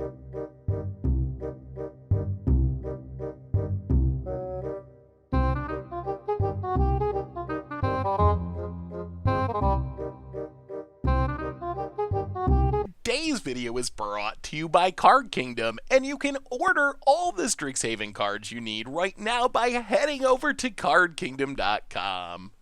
Today's video is brought to you by Card Kingdom, and you can order all the Strixhaven cards you need right now by heading over to cardkingdom.com.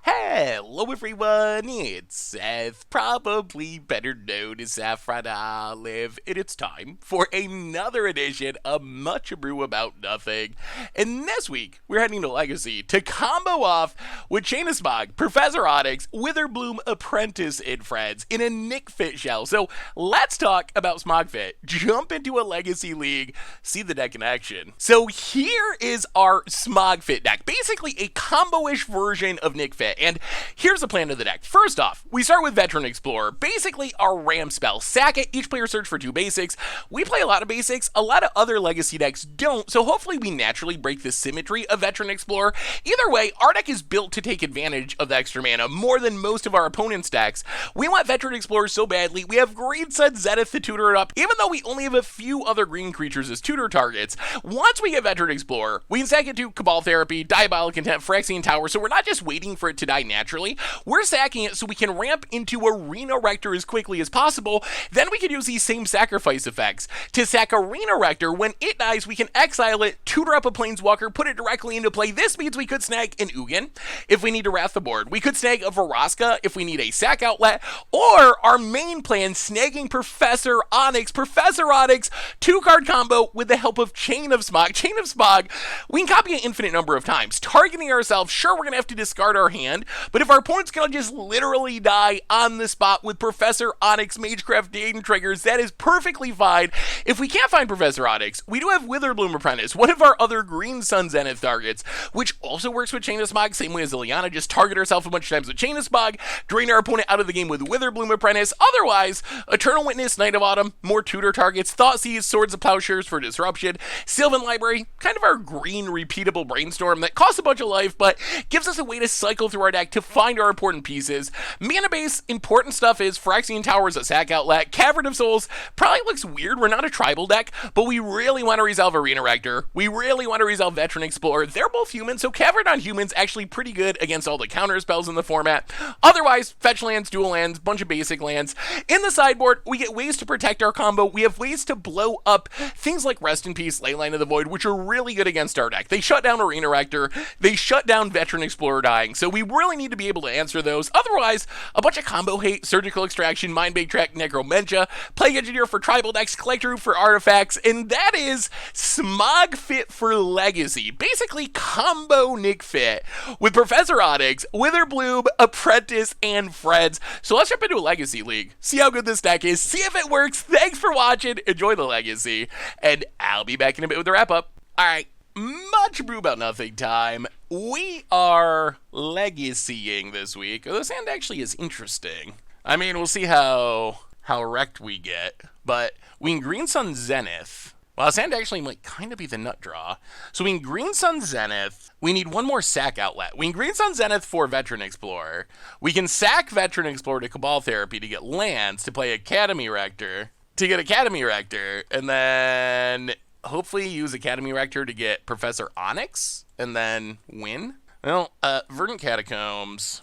Hello everyone, it's Seth, probably better known as Saffron Olive, and it's time for another edition of Much Abrew About Nothing. And this week, we're heading to Legacy to combo off with Smog, Professor Onyx, Witherbloom Apprentice, and friends in a Nic Fit shell. So let's talk about Smog Fit, jump into a Legacy League, see the deck in action. So here is our Smog Fit deck, basically a combo-ish version of Nic Fit. And here's the plan of the deck. First off, we start with Veteran Explorer, basically our ram spell. Sack it, each player search for 2 basics. We play a lot of basics, a lot of other Legacy decks don't, so hopefully we naturally break the symmetry of Veteran Explorer. Either way, our deck is built to take advantage of the extra mana more than most of our opponent's decks. We want Veteran Explorer so badly, we have Green Sun Zenith to tutor it up, even though we only have a few other green creatures as tutor targets. Once we get Veteran Explorer, we can sack it to Cabal Therapy, Diabolic Intent, Phyrexian Tower, so we're not just waiting for it to die naturally, we're sacking it so we can ramp into Arena Rector as quickly as possible. Then we can use these same sacrifice effects to sack Arena Rector. When it dies, we can exile it, tutor up a Planeswalker, put it directly into play. This means we could snag an Ugin if we need to wrath the board. We could snag a Vraska if we need a sack outlet, or our main plan, snagging Professor Onyx. Professor Onyx, 2-card combo with the help of Chain of Smog. Chain of Smog, we can copy an infinite number of times, targeting ourselves. Sure, we're going to have to discard our hand, but if our opponent's going to just literally die on the spot with Professor Onyx Magecraft Daiden triggers, that is perfectly fine. If we can't find Professor Onyx, we do have Witherbloom Apprentice, one of our other Green Sun Zenith targets, which also works with Chain of Smog, same way as Ileana. Just target herself a bunch of times with Chain of Smog, drain our opponent out of the game with Witherbloom Apprentice. Otherwise, Eternal Witness, Night of Autumn, more tutor targets, Thoughtseize, Swords of Plowshares for disruption, Sylvan Library, kind of our green repeatable brainstorm that costs a bunch of life, but gives us a way to cycle through our deck to find our important pieces. Mana base, important stuff is Phyrexian Tower is a sack outlet. Cavern of Souls probably looks weird. We're not a tribal deck, but we really want to resolve Arena Rector. We really want to resolve Veteran Explorer. They're both humans, so Cavern on Humans actually pretty good against all the counter spells in the format. Otherwise, fetch lands, dual lands, bunch of basic lands. In the sideboard, we get ways to protect our combo. We have ways to blow up things like Rest in Peace, Leyline of the Void, which are really good against our deck. They shut down Arena Rector. They shut down Veteran Explorer dying, so we really need to be able to answer those. Otherwise, a bunch of combo hate, Surgical Extraction, Mind Bake Track, Necromentia, Plague Engineer for tribal decks, Collector Root for artifacts, and that is Smog Fit for Legacy. Basically, combo Nic Fit with Professor Onyx, Witherbloom, Apprentice, and friends. So let's jump into a Legacy League, see how good this deck is, see if it works. Thanks for watching, enjoy the Legacy, and I'll be back in a bit with the wrap-up. Alright, Much Brew About Nothing time. We are legacying this week. This hand actually is interesting. I mean, we'll see how wrecked we get, but we can Green Sun Zenith. Well, this hand actually might kind of be the nut draw. So we can Green Sun Zenith. We need one more sack outlet. We can Green Sun Zenith for Veteran Explorer. We can sack Veteran Explorer to Cabal Therapy to get lands to play Academy Rector. And then hopefully use Academy Rector to get Professor Onyx, and then win. Well, Verdant Catacombs,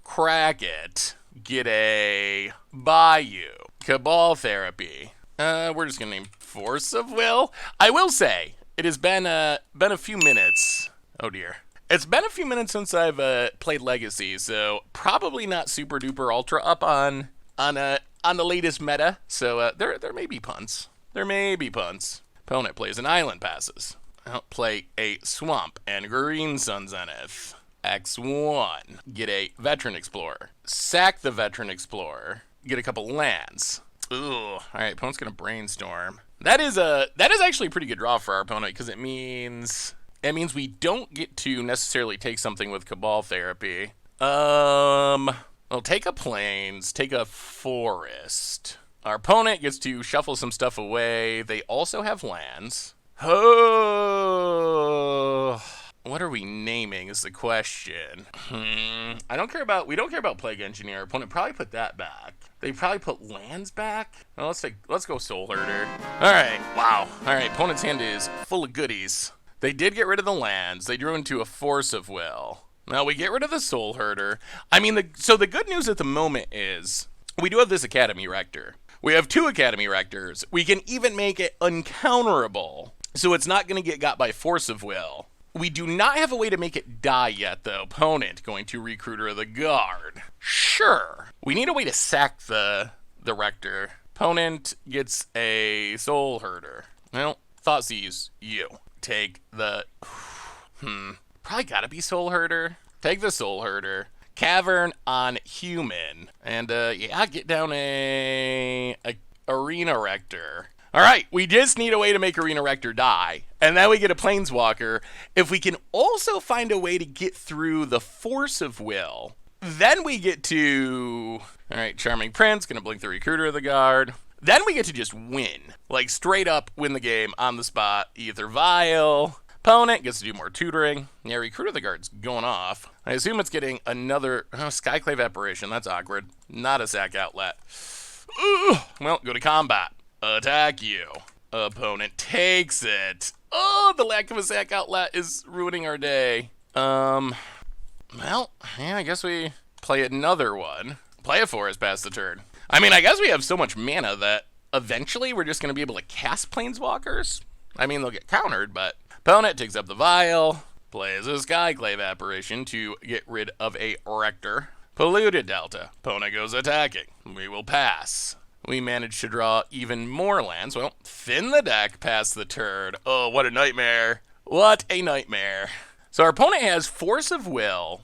crack it, get a Bayou, Cabal Therapy. We're just gonna name Force of Will. I will say, it has been a few minutes. Oh dear. It's been a few minutes since I've played Legacy, so probably not super duper ultra up on the latest meta. So there may be punts. Opponent plays an Island Passes. I'll play a Swamp and Green Sun Zenith. X1. Get a Veteran Explorer. Sack the Veteran Explorer. Get a couple lands. Ooh. Alright, opponent's gonna brainstorm. That is actually a pretty good draw for our opponent, because it means we don't get to necessarily take something with Cabal Therapy. I'll take a Plains, take a Forest. Our opponent gets to shuffle some stuff away. They also have lands. Oh, What are we naming is the question. We don't care about Plague Engineer. Opponent probably put that back. They probably put lands back. Well, let's go Soul Herder. All right, wow. All right, opponent's hand is full of goodies. They did get rid of the lands. They drew into a Force of Will. Now we get rid of the Soul Herder. I mean, so the good news at the moment is we do have this Academy Rector. We have 2 Academy Rectors. We can even make it uncounterable, so it's not going to get got by Force of Will. We do not have a way to make it die yet, though. Opponent going to Recruiter of the Guard. Sure. We need a way to sack the Rector. Opponent gets a Soul Herder. Well, Thoughtseizes, you. Take the... Probably gotta be Soul Herder. Take the Soul Herder. Cavern on Human. And, yeah, get down a Arena Rector. Alright, we just need a way to make Arena Rector die. And then we get a Planeswalker. If we can also find a way to get through the Force of Will, then we get to... Alright, Charming Prince, gonna blink the Recruiter of the Guard. Then we get to just win. Like, straight up win the game on the spot. Ether Vial. Opponent gets to do more tutoring. Yeah, Recruiter of the Guard's going off. I assume it's getting another... Oh, Skyclave Apparition. That's awkward. Not a sack outlet. Ugh. Well, go to combat. Attack you. Opponent takes it. Oh, the lack of a sack outlet is ruining our day. Well, yeah, I guess we play another one. Play a forest past the turn. I mean, I guess we have so much mana that eventually we're just going to be able to cast Planeswalkers. I mean, they'll get countered, but... Opponent takes up the Vial, plays a Skyclave Apparition to get rid of a Rector. Polluted Delta. Opponent goes attacking. We will pass. We manage to draw even more lands. Well, thin the deck past the turn. Oh, what a nightmare. What a nightmare. So our opponent has Force of Will,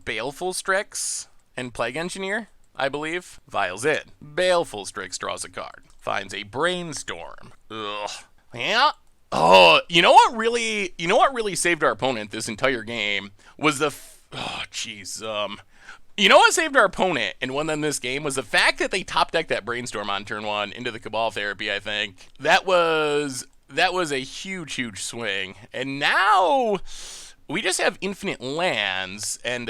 Baleful Strix, and Plague Engineer, I believe. Vial's in. Baleful Strix draws a card. Finds a Brainstorm. Ugh. Yeah. Oh, you know what really saved our opponent this entire game was the... You know what saved our opponent and won them this game was the fact that they top decked that Brainstorm on turn 1 into the Cabal Therapy, I think. That was a huge swing. And now we just have infinite lands and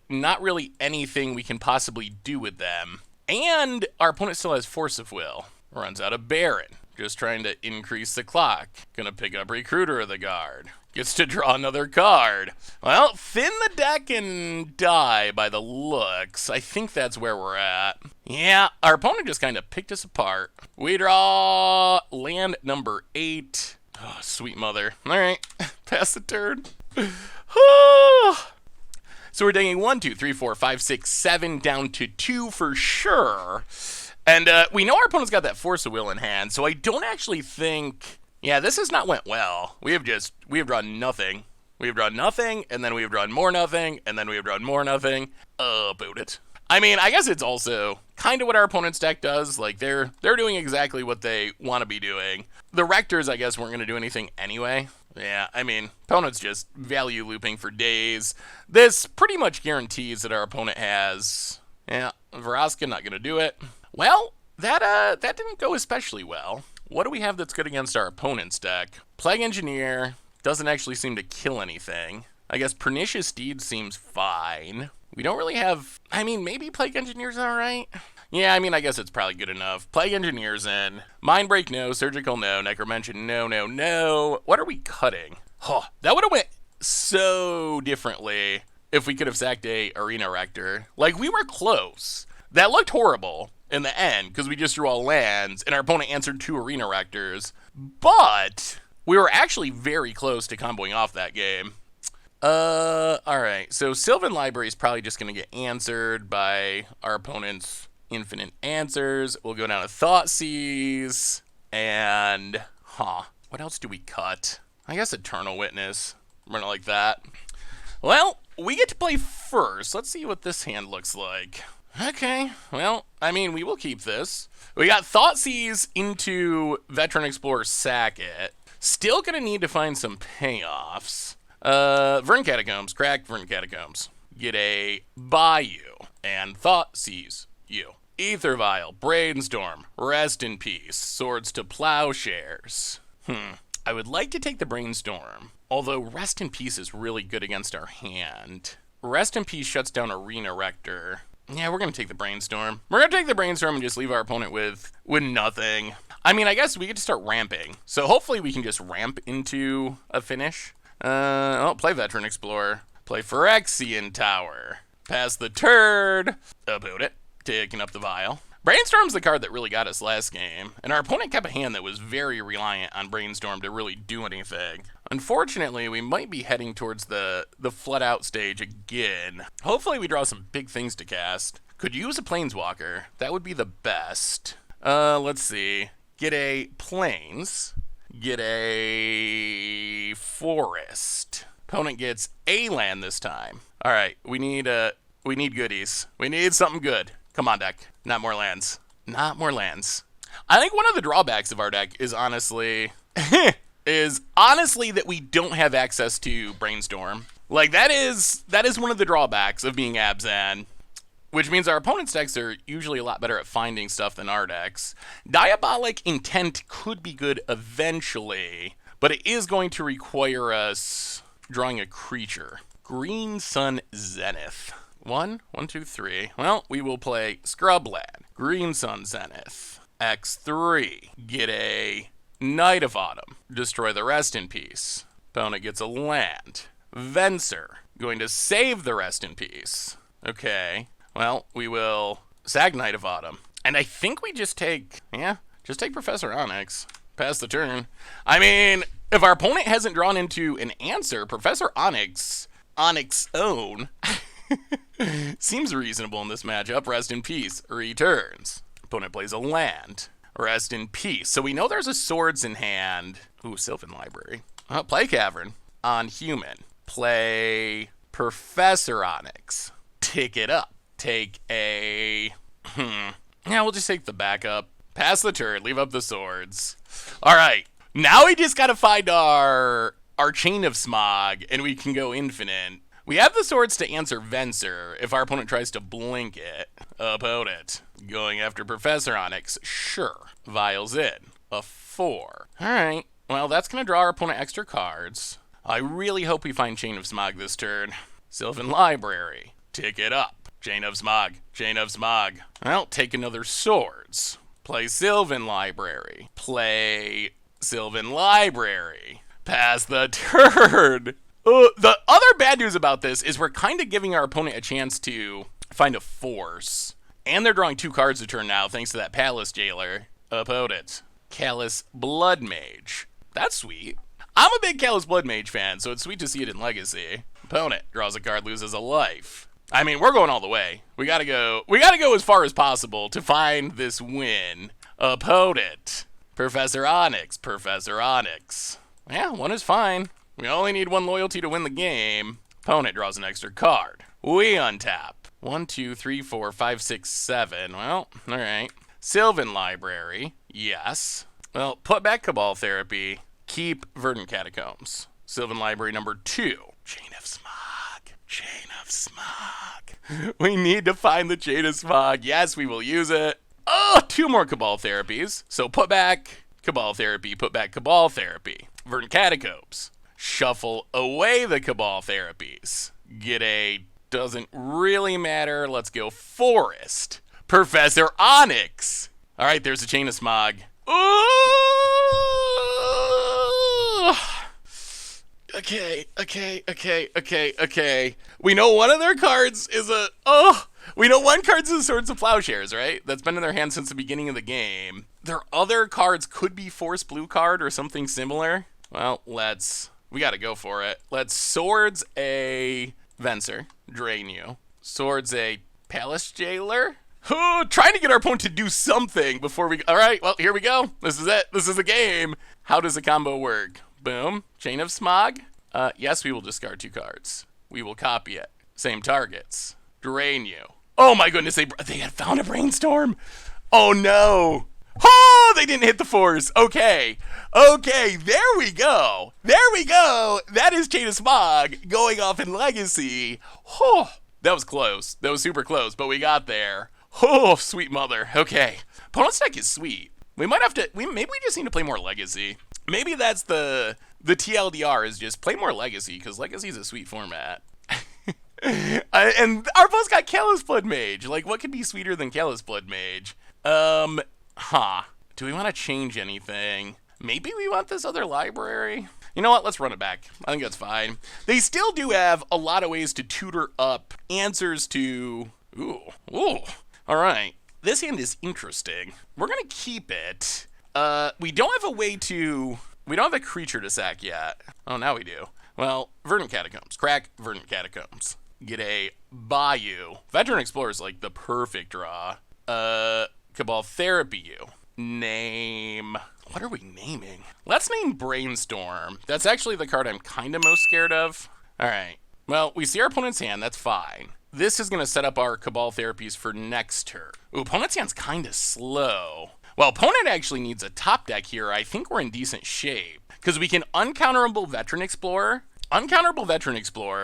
not really anything we can possibly do with them. And our opponent still has Force of Will. Runs out of Baron. Just trying to increase the clock. Gonna pick up Recruiter of the Guard. Gets to draw another card. Well, thin the deck and die by the looks. I think that's where we're at. Yeah, our opponent just kind of picked us apart. We draw land number 8. Oh, sweet mother. All right, pass the turn. So we're taking 1, 2, 3, 4, 5, 6, 7 down to 2 for sure. And we know our opponent's got that Force of Will in hand, so I don't actually think... Yeah, this has not went well. We have drawn nothing. We have drawn nothing, and then we have drawn more nothing, and then we have drawn more nothing. Boot it. I mean, I guess it's also kind of what our opponent's deck does. Like, they're doing exactly what they want to be doing. The Rectors, I guess, weren't going to do anything anyway. Yeah, I mean, opponent's just value looping for days. This pretty much guarantees that our opponent has... Yeah, Vraska not going to do it. Well, that didn't go especially well. What do we have that's good against our opponent's deck? Plague Engineer doesn't actually seem to kill anything. I guess Pernicious Steed seems fine. We don't really have... I mean, maybe Plague Engineer's alright? Yeah, I mean, I guess it's probably good enough. Plague Engineer's in. Mindbreak, no. Surgical, no. Necromention, no. What are we cutting? Huh, that would have went so differently if we could have sacked a Arena Rector. Like, we were close. That looked horrible in the end, because we just drew all lands, and our opponent answered 2 Arena Rectors. But we were actually very close to comboing off that game. Alright, so Sylvan Library is probably just going to get answered by our opponent's infinite answers. We'll go down to Thoughtseize, and, what else do we cut? I guess Eternal Witness. We're gonna like that. Well, we get to play first. Let's see what this hand looks like. Okay, well, I mean, we will keep this. We got Thoughtseize into Veteran Explorer Sacket. Still gonna need to find some payoffs. Vern Catacombs, crack Vern Catacombs. Get a Bayou, and Thoughtseize you. Ether Vial, Brainstorm, Rest in Peace, Swords to Plowshares. I would like to take the Brainstorm, although Rest in Peace is really good against our hand. Rest in Peace shuts down Arena Rector. Yeah, we're going to take the Brainstorm. We're going to take the Brainstorm and just leave our opponent with nothing. I mean, I guess we get to start ramping. So hopefully we can just ramp into a finish. Play Veteran Explorer. Play Phyrexian Tower. Pass the turd. About it. Taking up the vial. Brainstorm's the card that really got us last game, and our opponent kept a hand that was very reliant on Brainstorm to really do anything. Unfortunately, we might be heading towards the flood out stage again. Hopefully we draw some big things to cast. Could use a Planeswalker. That would be the best. Let's see. Get a Plains. Get a Forest. Opponent gets a land this time. Alright, we need goodies. We need something good. Come on, deck. Not more lands. Not more lands. I think one of the drawbacks of our deck is honestly that we don't have access to Brainstorm. Like, that is one of the drawbacks of being Abzan, which means our opponent's decks are usually a lot better at finding stuff than our decks. Diabolic Intent could be good eventually, but it is going to require us drawing a creature. Green Sun Zenith. 1, 2, 3. Well, we will play Scrubland. Green Sun Zenith. X3. Get a Knight of Autumn. Destroy the Rest in Peace. Opponent gets a land. Venser. Going to save the Rest in Peace. Okay. Well, we will sag Knight of Autumn. And I think we just take Professor Onyx. Pass the turn. I mean, if our opponent hasn't drawn into an answer, Professor Onyx own... seems reasonable in this matchup. Rest in Peace returns. Opponent plays a land. Rest in Peace. So we know there's a Swords in hand. Ooh, Sylvan Library. Play Cavern on human. Play Professor Onyx. Tick it up. Take a... Yeah, we'll just take the backup. Pass the turn. Leave up the swords. All right. Now we just got to find our Chain of Smog, and we can go infinite. We have the swords to answer Venser if our opponent tries to blink it. Opponent. Going after Professor Onyx. Sure. Vials in. A 4. Alright. Well, that's going to draw our opponent extra cards. I really hope we find Chain of Smog this turn. Sylvan Library. Tick it up. Chain of Smog. Chain of Smog. Well, take another swords. Play Sylvan Library. Play Sylvan Library. Pass the turn. The other bad news about this is we're kind of giving our opponent a chance to find a force. And they're drawing 2 cards a turn now, thanks to that Palace Jailer. Opponent. Callous Blood Mage. That's sweet. I'm a big Callous Blood Mage fan, so it's sweet to see it in Legacy. Opponent draws a card, loses a life. I mean, we're going all the way. We gotta go as far as possible to find this win. Opponent. Professor Onyx. Professor Onyx. Yeah, 1 is fine. We only need 1 loyalty to win the game. Opponent draws an extra card. We untap. 1, 2, 3, 4, 5, 6, 7. Well, alright. Sylvan Library. Yes. Well, put back Cabal Therapy. Keep Verdant Catacombs. Sylvan Library number 2. Chain of Smog. Chain of Smog. We need to find the Chain of Smog. Yes, we will use it. Oh, 2 more Cabal Therapies. So put back Cabal Therapy. Put back Cabal Therapy. Verdant Catacombs. Shuffle away the Cabal Therapies. Get a... doesn't really matter. Let's go Forest. Professor Onyx. All right, there's a Chain of Smog. Ooh! Okay. We know one of their cards is a... we know one card's a Swords of Plowshares, right? That's been in their hand since the beginning of the game. Their other cards could be Force Blue card or something similar. Well, we gotta go for it. Let's Swords a Venser. Drain you. Swords a Palace Jailer. Trying to get our opponent to do something before we... Alright, well, here we go. This is it. This is the game. How does the combo work? Boom. Chain of Smog. Yes, we will discard 2 cards. We will copy it. Same targets. Drain you. Oh my goodness, they had found a Brainstorm. Oh no. Oh, they didn't hit the force. Okay, there we go. That is Chain of Smog going off in Legacy. Oh, that was close. That was super close, but we got there. Oh, sweet mother. Okay, opponent's deck is sweet. We might have to, maybe we just need to play more Legacy. Maybe that's the TLDR is just play more Legacy, because Legacy is a sweet format. And our boss got Callous Blood Mage. Like, what could be sweeter than Callous Blood Mage? Do we want to change anything? Maybe we want this other library? You know what? Let's run it back. I think that's fine. They still do have a lot of ways to tutor up answers to... Ooh. All right. This hand is interesting. We're going to keep it. We don't have a way to... We don't have a creature to sack yet. Oh, now we do. Well, Verdant Catacombs. Crack Verdant Catacombs. Get a Bayou. Veteran Explorer is like the perfect draw. Cabal Therapy you. Name... What are we naming? Let's name Brainstorm. That's actually the card I'm kind of most scared of. All right. Well, we see our opponent's hand. That's fine. This is going to set up our Cabal Therapies for next turn. Ooh, opponent's hand's kind of slow. Well, opponent actually needs a top deck here. I think we're in decent shape. Because we can Uncounterable Veteran Explorer,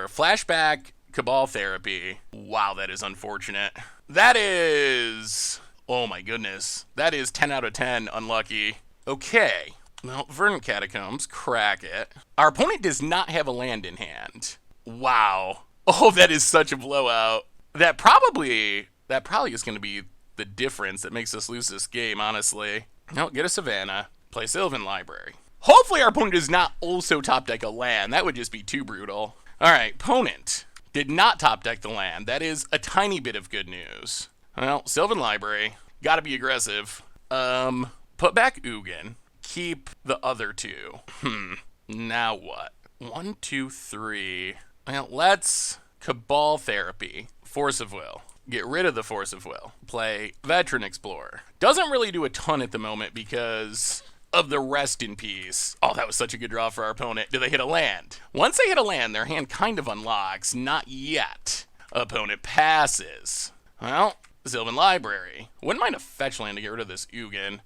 Flashback, Cabal Therapy. Wow, that is unfortunate. That is... Oh my goodness. That is 10 out of 10 unlucky. Okay, well, Verdant Catacombs, crack it. Our opponent does not have a land in hand. Wow. Oh, that is such a blowout. That probably is going to be the difference that makes us lose this game, honestly. No, get a Savannah, play Sylvan Library. Hopefully our opponent does not also top deck a land. That would just be too brutal. All right, opponent did not top deck the land. That is a tiny bit of good news. Well, Sylvan Library, gotta be aggressive. Put back Ugin. Keep the other two. Now what? 1, 2, 3. Well, let's Cabal Therapy. Force of Will. Get rid of the Force of Will. Play Veteran Explorer. Doesn't really do a ton at the moment because of the Rest in Peace. Oh, that was such a good draw for our opponent. Do they hit a land? Once they hit a land, their hand kind of unlocks. Not yet. Opponent passes. Well, Sylvan Library. Wouldn't mind a fetch land to get rid of this Ugin.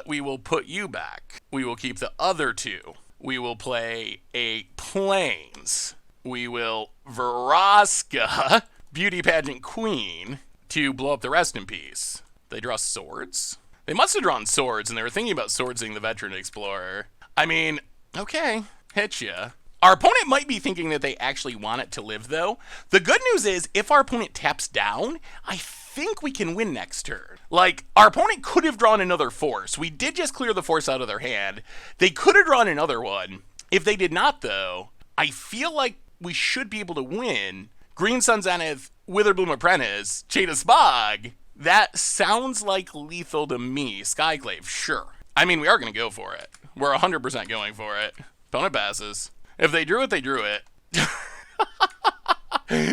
We will put you back. We will keep the other two. We will play a Plains. We will Vraska, Beauty Pageant Queen, to blow up the Rest in Peace. They draw swords? They must have drawn swords, and they were thinking about swordsing the Veteran Explorer. I mean, okay, hit ya. Our opponent might be thinking that they actually want it to live, though. The good news is, if our opponent taps down, I think we can win next turn. Like, our opponent could have drawn another force. We did just clear the force out of their hand. They could have drawn another one. If they did not, though, I feel like we should be able to win. Green Sun Zenith, Witherbloom Apprentice, Chain of Smog. That sounds like lethal to me. Skyclave, sure. I mean, we are going to go for it. We're 100% going for it. Opponent passes. If they drew it, they drew it.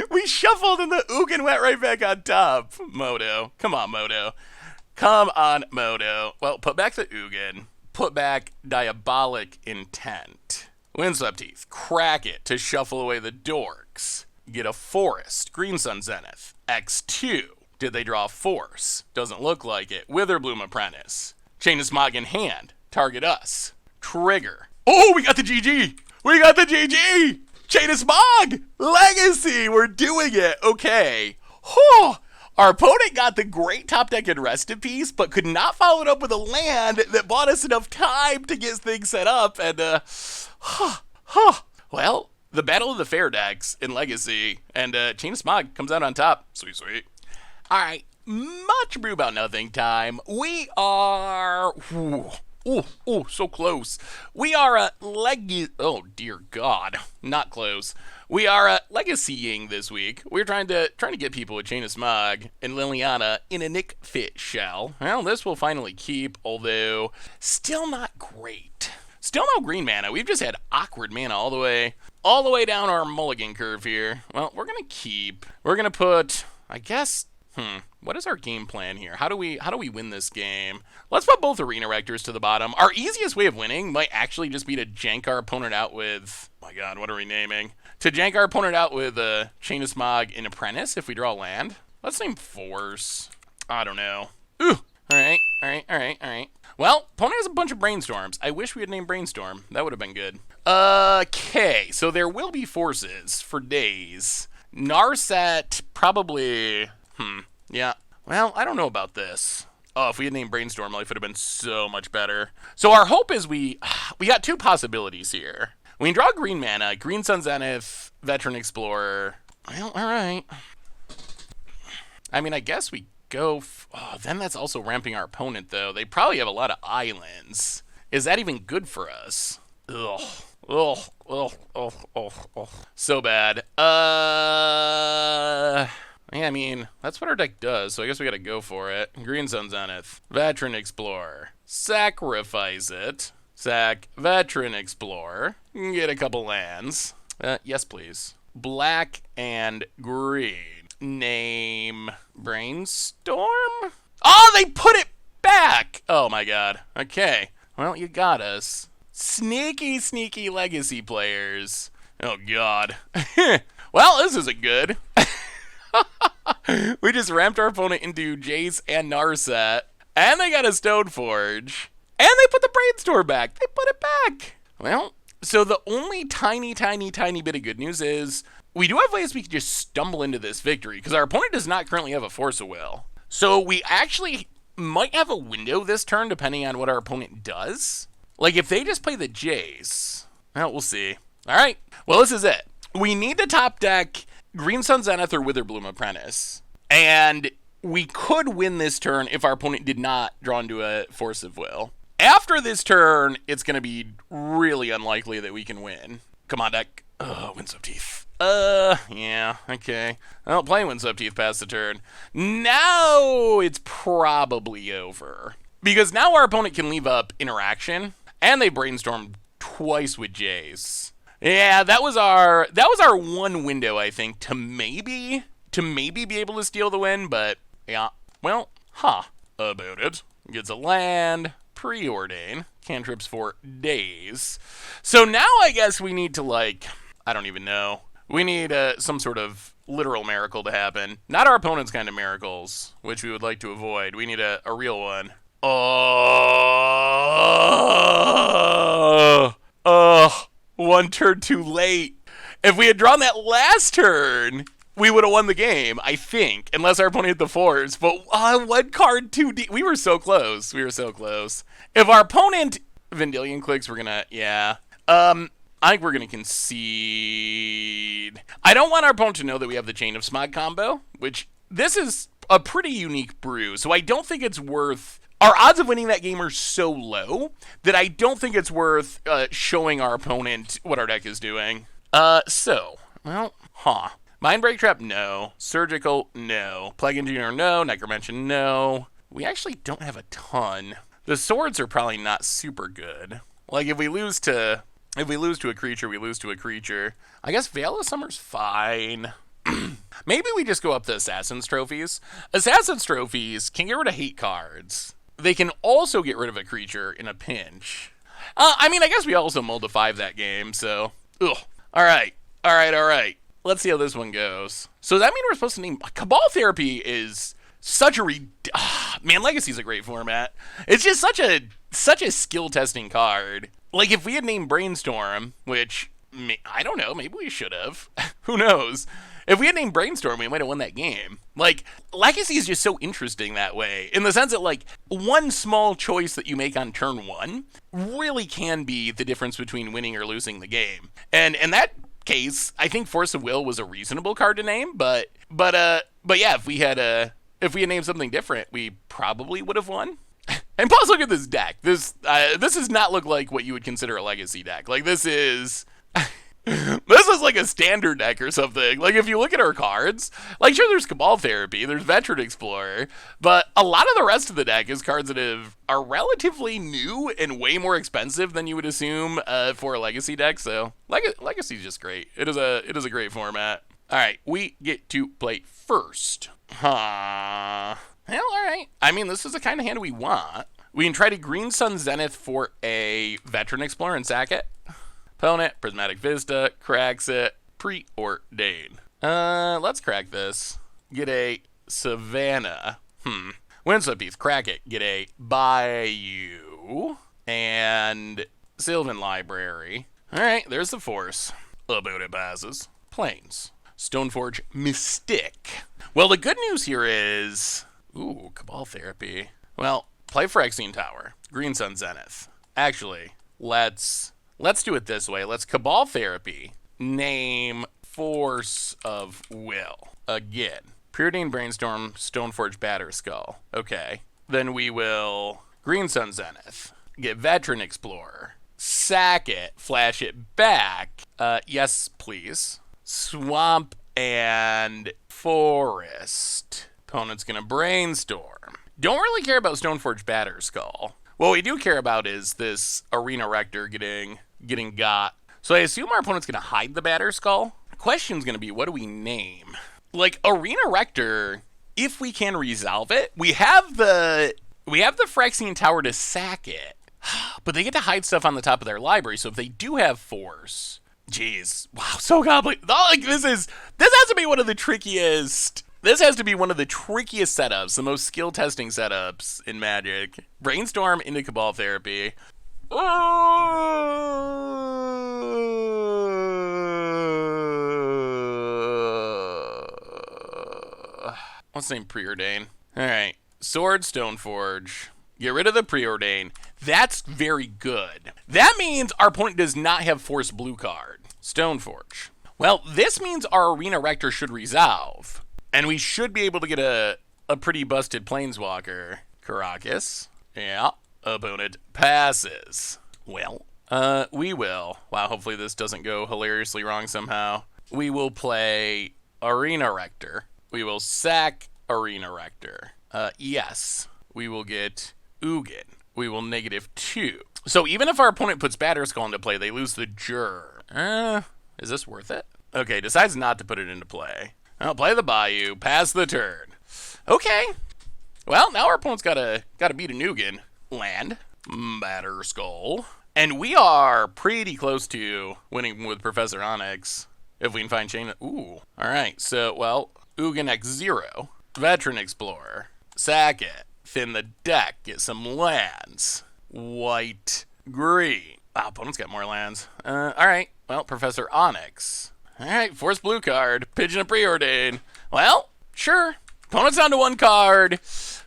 We shuffled and the Ugin went right back on top. Moto. Come on, Moto. Come on, Moto. Well, put back the Ugin. Put back Diabolic Intent. Windswept Teeth. Crack it to shuffle away the dorks. Get a Forest. Green Sun Zenith. X2. Did they draw a Force? Doesn't look like it. Witherbloom Apprentice. Chain of Smog in hand. Target us. Trigger. Oh, we got the GG! We got the GG! Chain of Smog! Legacy! We're doing it! Okay. Whew. Our opponent got the great top deck and Rest in Peace, but could not follow it up with a land that bought us enough time to get things set up, and, well, the Battle of the Fair decks in Legacy, and Chain of Smog comes out on top. Sweet, sweet. Alright, much brew about nothing time. We are... Oh, so close. We are oh dear God, not close. We are legacying this week. We're trying to get people with Chain of Smog and Liliana in a Nic Fit shell. Well, this will finally keep, although still not great. Still no green mana. We've just had awkward mana all the way down our mulligan curve here. Well, we're gonna keep. We're gonna put, I guess. What is our game plan here? How do we win this game? Let's put both Arena Rectors to the bottom. Our easiest way of winning might actually just be to jank our opponent out with... Oh my God, what are we naming? To jank our opponent out with Chain of Smog and Apprentice if we draw land. Let's name Force. I don't know. Ooh. Alright. Well, opponent has a bunch of Brainstorms. I wish we had named Brainstorm. That would have been good. Okay, so there will be forces for days. Narset, probably... Yeah. Well, I don't know about this. Oh, if we had named Brainstorm, life would have been so much better. So our hope is we got two possibilities here. We can draw green mana, Green Sun Zenith, Veteran Explorer. Well, all right. I mean, I guess we go... oh, then that's also ramping our opponent, though. They probably have a lot of islands. Is that even good for us? Ugh. Ugh. Ugh. Ugh. Ugh. Ugh. So bad. Yeah, I mean, that's what our deck does, so I guess we gotta go for it. Green Sun Zenith. Veteran Explorer. Sacrifice it. Sack Veteran Explorer. Get a couple lands. Yes, please. Black and green. Name Brainstorm? Oh, they put it back! Oh my god. Okay. Well, you got us. Sneaky, sneaky Legacy players. Oh god. Well, this isn't good. We just ramped our opponent into Jace and Narset, and they got a Stoneforge, and they put the Brainstorm back. They put it back. Well, so the only tiny bit of good news is we do have ways we can just stumble into this victory, because our opponent does not currently have a Force of Will. So we actually might have a window this turn, depending on what our opponent does. Like, if they just play the Jace, well, we'll see. All right, well, this is it. We need to top deck Green Sun Zenith or Witherbloom Apprentice. And we could win this turn if our opponent did not draw into a Force of Will. After this turn, it's going to be really unlikely that we can win. Come on, deck. Oh, Windswept Teeth. Yeah, okay. Well, playing Windswept Teeth past the turn. Now it's probably over. Because now our opponent can leave up interaction, and they brainstormed twice with Jace. Yeah, that was our one window, I think, to maybe be able to steal the win, but yeah, well, about it. Gets a land, preordain, cantrips for days. So now I guess we need to, like, I don't even know. We need some sort of literal miracle to happen. Not our opponent's kind of miracles, which we would like to avoid. We need a real one. One turn too late. If we had drawn that last turn, we would have won the game, I think, unless our opponent hit the fours. But one card too deep. We were so close. We were so close. If our opponent Vendilion clicks, we're gonna, yeah. I think we're gonna concede. I don't want our opponent to know that we have the Chain of Smog combo, which this is a pretty unique brew. So I don't think it's worth. Our odds of winning that game are so low that I don't think it's worth showing our opponent what our deck is doing. Mind Break Trap, no. Surgical, no. Plague Engineer, no. Necromancer, no. We actually don't have a ton. The swords are probably not super good. Like, if we lose to a creature, we lose to a creature. I guess Veil of Summer's fine. Maybe we just go up to Assassin's Trophies. Assassin's Trophies can get rid of hate cards. They can also get rid of a creature in a pinch. I mean, I guess we also mulled to 5 that game, so. Ugh. All right. Let's see how this one goes. So does that mean we're supposed to name... Cabal Therapy is such a... Man, Legacy's a great format. It's just such a skill-testing card. Like, if we had named Brainstorm, which... I don't know, maybe we should have. Who knows? If we had named Brainstorm, we might have won that game. Like, Legacy is just so interesting that way, in the sense that, like, one small choice that you make on turn 1 really can be the difference between winning or losing the game. And in that case, I think Force of Will was a reasonable card to name, but yeah, if we had named something different, we probably would have won. And plus, look at this deck. This does not look like what you would consider a Legacy deck. Like, this is like a standard deck or something. Like, if you look at our cards, like, sure, there's Cabal Therapy, there's Veteran Explorer, but a lot of the rest of the deck is cards that are relatively new and way more expensive than you would assume for a Legacy deck. So Legacy is just great. It is a great format. All right, we get to play first. Well, all right. I mean, this is the kind of hand we want. We can try to Green Sun Zenith for a Veteran Explorer and sack it. Opponent, Prismatic Vista, cracks it, preordain. Let's crack this. Get a Savannah. Windswept Teeth, crack it. Get a Bayou. And Sylvan Library. Alright, there's the Force. About it passes. Plains. Stoneforge Mystic. Well, the good news here is... Ooh, Cabal Therapy. Well, play Phyrexian Tower. Green Sun Zenith. Actually, let's do it this way. Let's Cabal Therapy. Name Force of Will. Again. Preordained Brainstorm, Stoneforge Batterskull. Okay. Then we will Green Sun Zenith. Get Veteran Explorer. Sack it. Flash it back. Yes, please. Swamp and Forest. Opponent's gonna Brainstorm. Don't really care about Stoneforge Batterskull. What we do care about is this Arena Rector getting got. So I assume our opponent's gonna hide the Batterskull. The question's gonna be, what do we name? Like, Arena Rector, if we can resolve it, we have the Phyrexian Tower to sack it. But they get to hide stuff on the top of their library, so if they do have Force, jeez, wow, so complicated. Like, this has to be one of the trickiest. This has to be one of the trickiest setups, the most skill testing setups in Magic. Brainstorm into Cabal Therapy. Let's name Preordain. Alright. Sword Stoneforge. Get rid of the Preordain. That's very good. That means our opponent does not have Force Blue card. Stoneforge. Well, this means our Arena Rector should resolve. And we should be able to get a pretty busted Planeswalker. Karakas. Yeah. Opponent passes. Well, we will. Wow, hopefully this doesn't go hilariously wrong somehow. We will play Arena Rector. We will sack Arena Rector. Yes. We will get Ugin. We will -2. So even if our opponent puts Batterskull into play, they lose the Jur. Is this worth it? Okay, decides not to put it into play. I'll play the Bayou, pass the turn. Okay. Well, now our opponent's gotta beat a Ugin. Land. Batterskull. And we are pretty close to winning with Professor Onyx. If we can find Chain. Ooh. Alright, so, well, Ugin X0. Veteran Explorer. Sack it. Thin the deck. Get some lands. White. Green. Wow, opponent's got more lands. Alright. Well, Professor Onyx. Alright, Force Blue card. Pigeon a Preordain. Well, sure. Opponent's down to 1 card.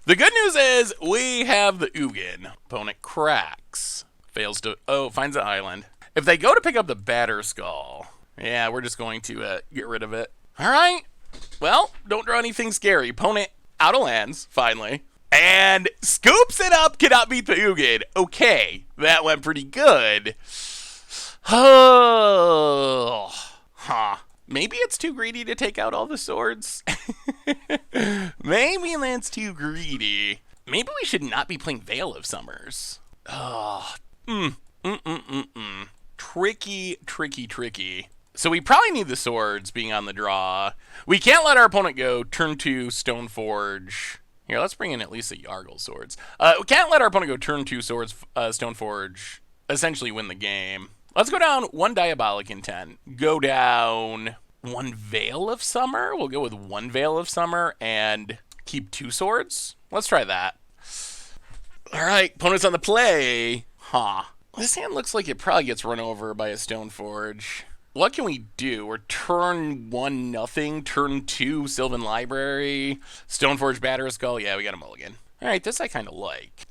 The good news is we have the Ugin. Opponent cracks. Fails to... Oh, finds the island. If they go to pick up the Batterskull, yeah, we're just going to get rid of it. Alright. Well, don't draw anything scary. Opponent out of lands, finally. And scoops it up, cannot beat the Ugin. Okay, that went pretty good. Oh, huh. Maybe it's too greedy to take out all the swords. Maybe that's too greedy. Maybe we should not be playing Veil of Summers. Oh, Tricky, tricky, tricky. So we probably need the swords being on the draw. We can't let our opponent go turn 2 Stoneforge. Here, let's bring in at least a Yargle Swords. We can't let our opponent go turn 2 Swords, Stoneforge, essentially win the game. Let's go down 1 Diabolic Intent. Go down 1 Veil of Summer. We'll go with 1 Veil of Summer and keep 2 swords. Let's try that. All right, opponent's on the play. Huh. This hand looks like it probably gets run over by a Stoneforge. What can we do? We're turn 1 nothing, turn 2 Sylvan Library, Stoneforge Batterskull. Yeah, we got a mulligan. All right, this I kind of like.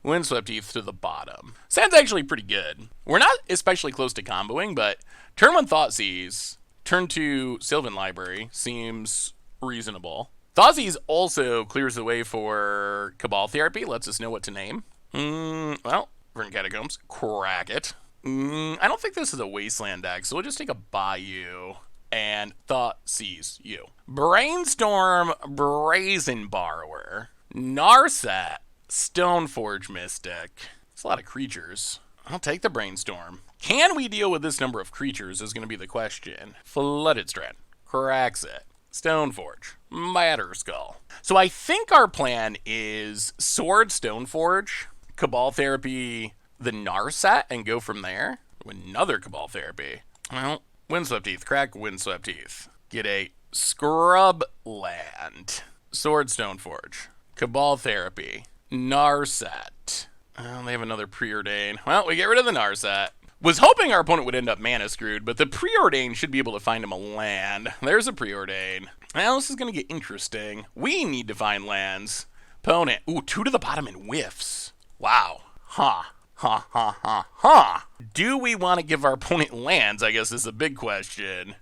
Windswept Heath to the bottom. Sounds actually pretty good. We're not especially close to comboing, but turn 1 Thoughtseizes, turn 2 Sylvan Library seems reasonable. Thoughtseize also clears the way for Cabal Therapy, lets us know what to name. Well, Verdant Catacombs, crack it. I don't think this is a Wasteland deck, so we'll just take a Bayou and Thoughtseize you. Brainstorm, Brazen Borrower, Narset, Stoneforge Mystic. It's a lot of creatures. I'll take the Brainstorm. Can we deal with this number of creatures is going to be the question. Flooded Strand. Cracks it. Stoneforge. Batterskull. So I think our plan is Sword Stoneforge, Cabal Therapy, the Narset, and go from there. Another Cabal Therapy. Well, Windswept Heath. Crack Windswept Heath. Get a Scrub Land. Sword Stoneforge. Cabal Therapy. Narset. Oh, they have another Preordain. Well, we get rid of the Narset. Was hoping our opponent would end up mana screwed, but the Preordain should be able to find him a land. There's a Preordain. Well, this is going to get interesting. We need to find lands. Opponent. Ooh, 2 to the bottom and whiffs. Wow. Huh. Ha ha ha ha. Do we want to give our opponent lands? I guess is a big question.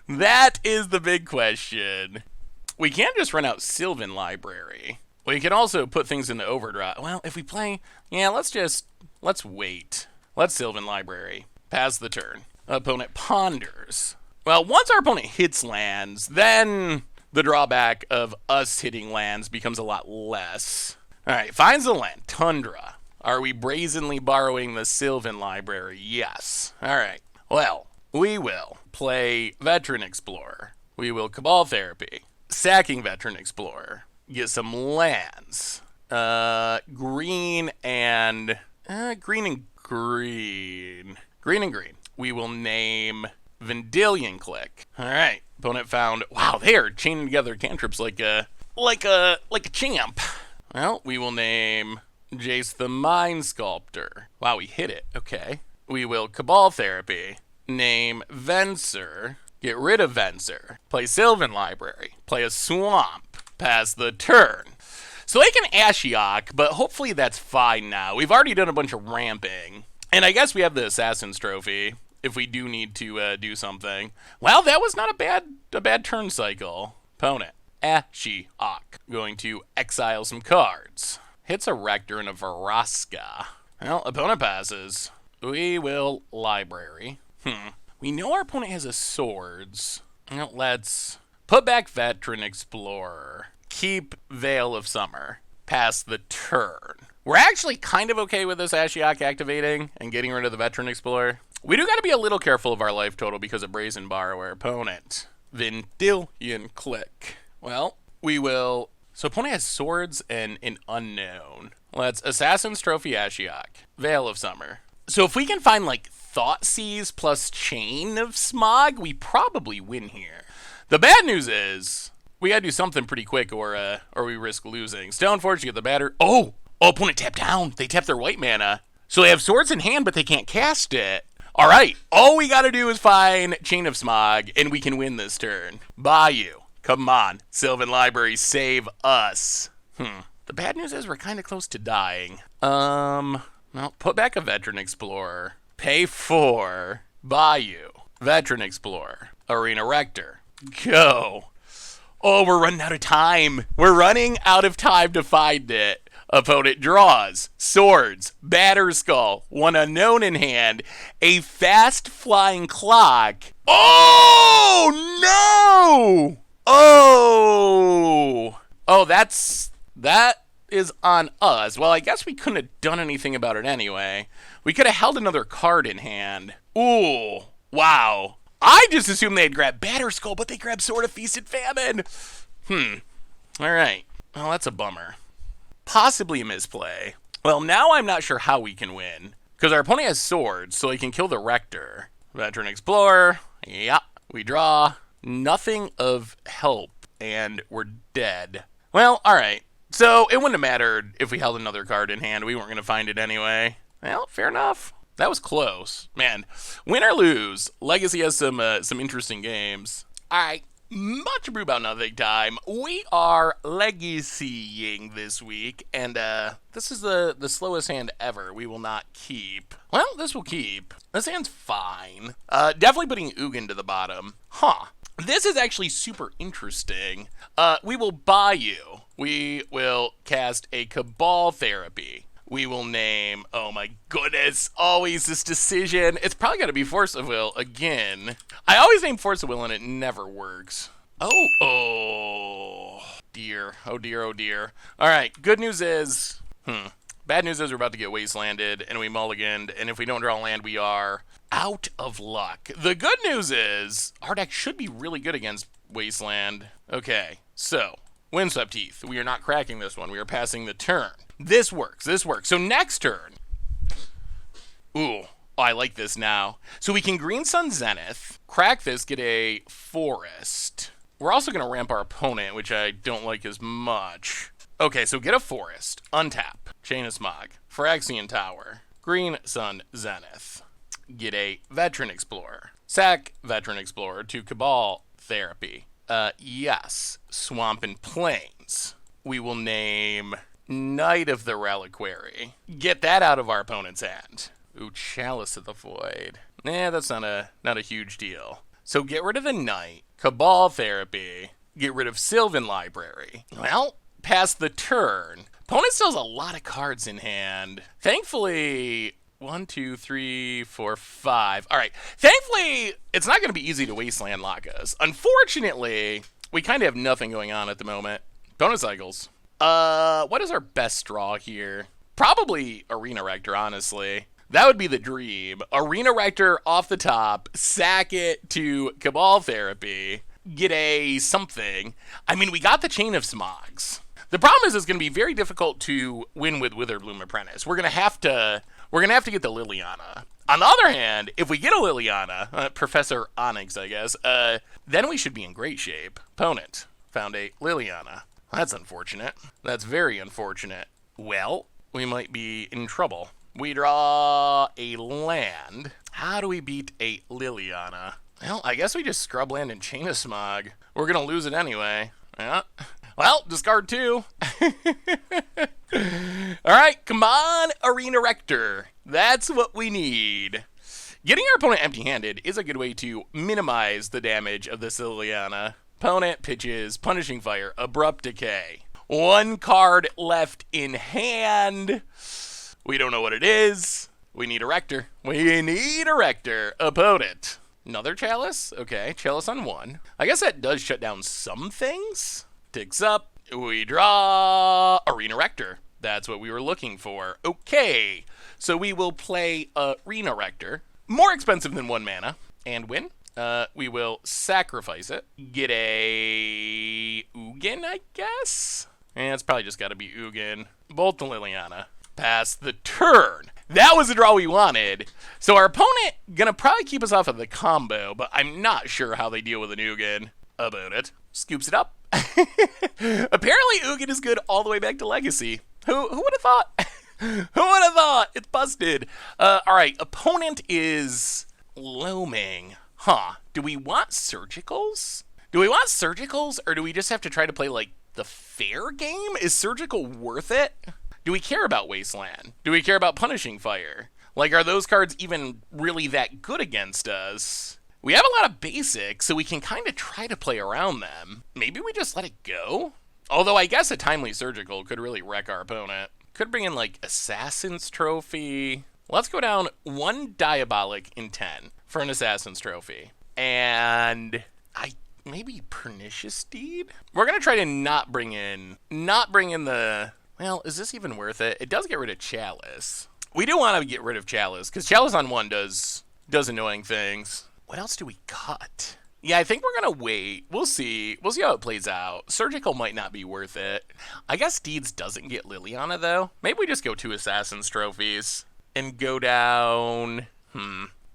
That is the big question. We can't just run out Sylvan Library. We can also put things into overdrive. Well, if we play, yeah, let's wait. Let's Sylvan Library. Pass the turn. Opponent ponders. Well, once our opponent hits lands, then the drawback of us hitting lands becomes a lot less. All right, finds the land. Tundra. Are we brazenly borrowing the Sylvan Library? Yes. All right. Well, we will play Veteran Explorer. We will Cabal Therapy. Sacking Veteran Explorer. Get some lands. Green and green. Green and green. We will name Vendilion Click. All right. Opponent found. Wow, they are chaining together cantrips like a champ. Well, we will name Jace the Mind Sculptor. Wow, we hit it. Okay. We will Cabal Therapy. Name Venser. Get rid of Venser. Play Sylvan Library. Play a Swamp. Pass the turn. So they can Ashiok, but hopefully that's fine now. We've already done a bunch of ramping. And I guess we have the Assassin's Trophy if we do need to do something. Well, that was not a bad turn cycle. Opponent. Ashiok. Going to exile some cards. Hits a Rector and a Vraska. Well, opponent passes. We will Library. We know our opponent has a Swords. Well, let's put back Veteran Explorer. Keep Veil of Summer. Pass the turn. We're actually kind of okay with this Ashiok activating and getting rid of the Veteran Explorer. We do got to be a little careful of our life total because of Brazen Borrower. Opponent. Vendilion Click. Well, we will. So opponent has Swords and an Unknown. Let's Assassin's Trophy Ashiok. Veil of Summer. So if we can find like Thoughtseize plus Chain of Smog, we probably win here. The bad news is we gotta do something pretty quick or we risk losing. Stoneforge, you get the batter. Oh, opponent tapped down. They tap their white mana. So they have Swords in hand, but they can't cast it. All right, all we gotta do is find Chain of Smog, and we can win this turn. Bayou. Come on, Sylvan Library, save us. The bad news is we're kind of close to dying. Well, put back a Veteran Explorer. Pay 4. Bayou. Veteran Explorer. Arena Rector. Go. Oh, we're running out of time. We're running out of time to find it. Opponent draws. Swords. Batterskull. One unknown in hand. A fast flying clock. Oh, no! Oh, that is on us. Well, I guess we couldn't have done anything about it anyway. We could have held another card in hand. Ooh, wow. I just assumed they'd grab Batterskull, but they grabbed Sword of Feast and Famine. All right. Well, that's a bummer. Possibly a misplay. Well, now I'm not sure how we can win. Because our opponent has Swords, so he can kill the Rector. Veteran Explorer. Yeah. We draw. Nothing of help, and we're dead. Well, alright. So, it wouldn't have mattered if we held another card in hand. We weren't going to find it anyway. Well, fair enough. That was close. Man, win or lose, Legacy has some interesting games. Alright, much ado about nothing time. We are Legacying this week, and this is the slowest hand ever. We will not keep. Well, this will keep. This hand's fine. Definitely putting Ugin to the bottom. This is actually super interesting. We will Bayou. We will cast a Cabal Therapy. We will name, oh my goodness, always this decision. It's probably got to be Force of Will again. I always name Force of Will and it never works. Oh dear, oh dear, oh dear. All right, good news is, bad news is we're about to get wastelanded and we mulliganed, and if we don't draw land, we are out of luck. The good news is our deck should be really good against wasteland. Okay, so Windswept Heath. We are not cracking this one. We are passing the turn. This works. This works. So next turn. Ooh, I like this now. So we can Green Sun Zenith, crack this, get a Forest. We're also going to ramp our opponent, which I don't like as much. Okay, so get a Forest, untap, Chain of Smog, Phyrexian Tower, Green Sun Zenith. Get a Veteran Explorer. Sack Veteran Explorer to Cabal Therapy. Yes. Swamp and Plains. we will name Knight of the Reliquary. Get that out of our opponent's hand. Ooh, Chalice of the Void. That's not a huge deal. So get rid of the Knight, Cabal Therapy, get rid of Sylvan Library. Well, pass the turn. Opponent still has a lot of cards in hand. Thankfully, 1, 2, 3, 4, 5. All right. Thankfully, it's not going to be easy to Wasteland lock us. Unfortunately, we kind of have nothing going on at the moment. Bonus cycles. What is our best draw here? Probably Arena Rector, honestly. That would be the dream. Arena Rector off the top, sack it to Cabal Therapy, get a something. I mean, we got the Chain of Smogs. The problem is it's going to be very difficult to win with Witherbloom Apprentice. We're going to have to get the Liliana. On the other hand, if we get a Liliana, Professor Onyx, I guess, then we should be in great shape. Opponent found a Liliana. That's unfortunate. That's very unfortunate. Well, we might be in trouble. We draw a land. How do we beat a Liliana? Well, I guess we just scrub land and Chain of Smog. We're going to lose it anyway. Yeah. Well, discard 2. All right, come on, Arena Rector. That's what we need. Getting our opponent empty-handed is a good way to minimize the damage of this Liliana. Opponent pitches Punishing Fire, Abrupt Decay. 1 card left in hand. We don't know what it is. We need a Rector. We need a Rector. Opponent. Another Chalice? Okay, Chalice on 1. I guess that does shut down some things. Ticks up. We draw Arena Rector. That's what we were looking for. Okay, so we will play Arena Rector. More expensive than 1 mana. And win. We will sacrifice it. Get a Ugin, I guess? It's probably just got to be Ugin. Bolt the Liliana. Pass the turn. That was the draw we wanted. So our opponent gonna probably keep us off of the combo, but I'm not sure how they deal with an Ugin. About it. Scoops it up. Apparently Ugin is good all the way back to Legacy. Who would have thought? Who would have thought? It's busted. All right, opponent is loaming. Huh. Do we want surgicals? Or do we just have to try to play like the fair game? Is surgical worth it? Do we care about Wasteland? Do we care about Punishing Fire? Like, are those cards even really that good against us? We have a lot of basics, so we can kind of try to play around them. Maybe we just let it go? Although I guess a Timely Surgical could really wreck our opponent. Could bring in, like, Assassin's Trophy. Let's go down 1 Diabolic in 10 for an Assassin's Trophy. And maybe Pernicious Deed? We're going to try to not bring in the... Well, is this even worth it? It does get rid of Chalice. We do want to get rid of Chalice, because Chalice on 1 does annoying things. What else do we cut? Yeah, I think we're going to wait. We'll see. We'll see how it plays out. Surgical might not be worth it. I guess Deeds doesn't get Liliana, though. Maybe we just go 2 Assassin's Trophies and go down...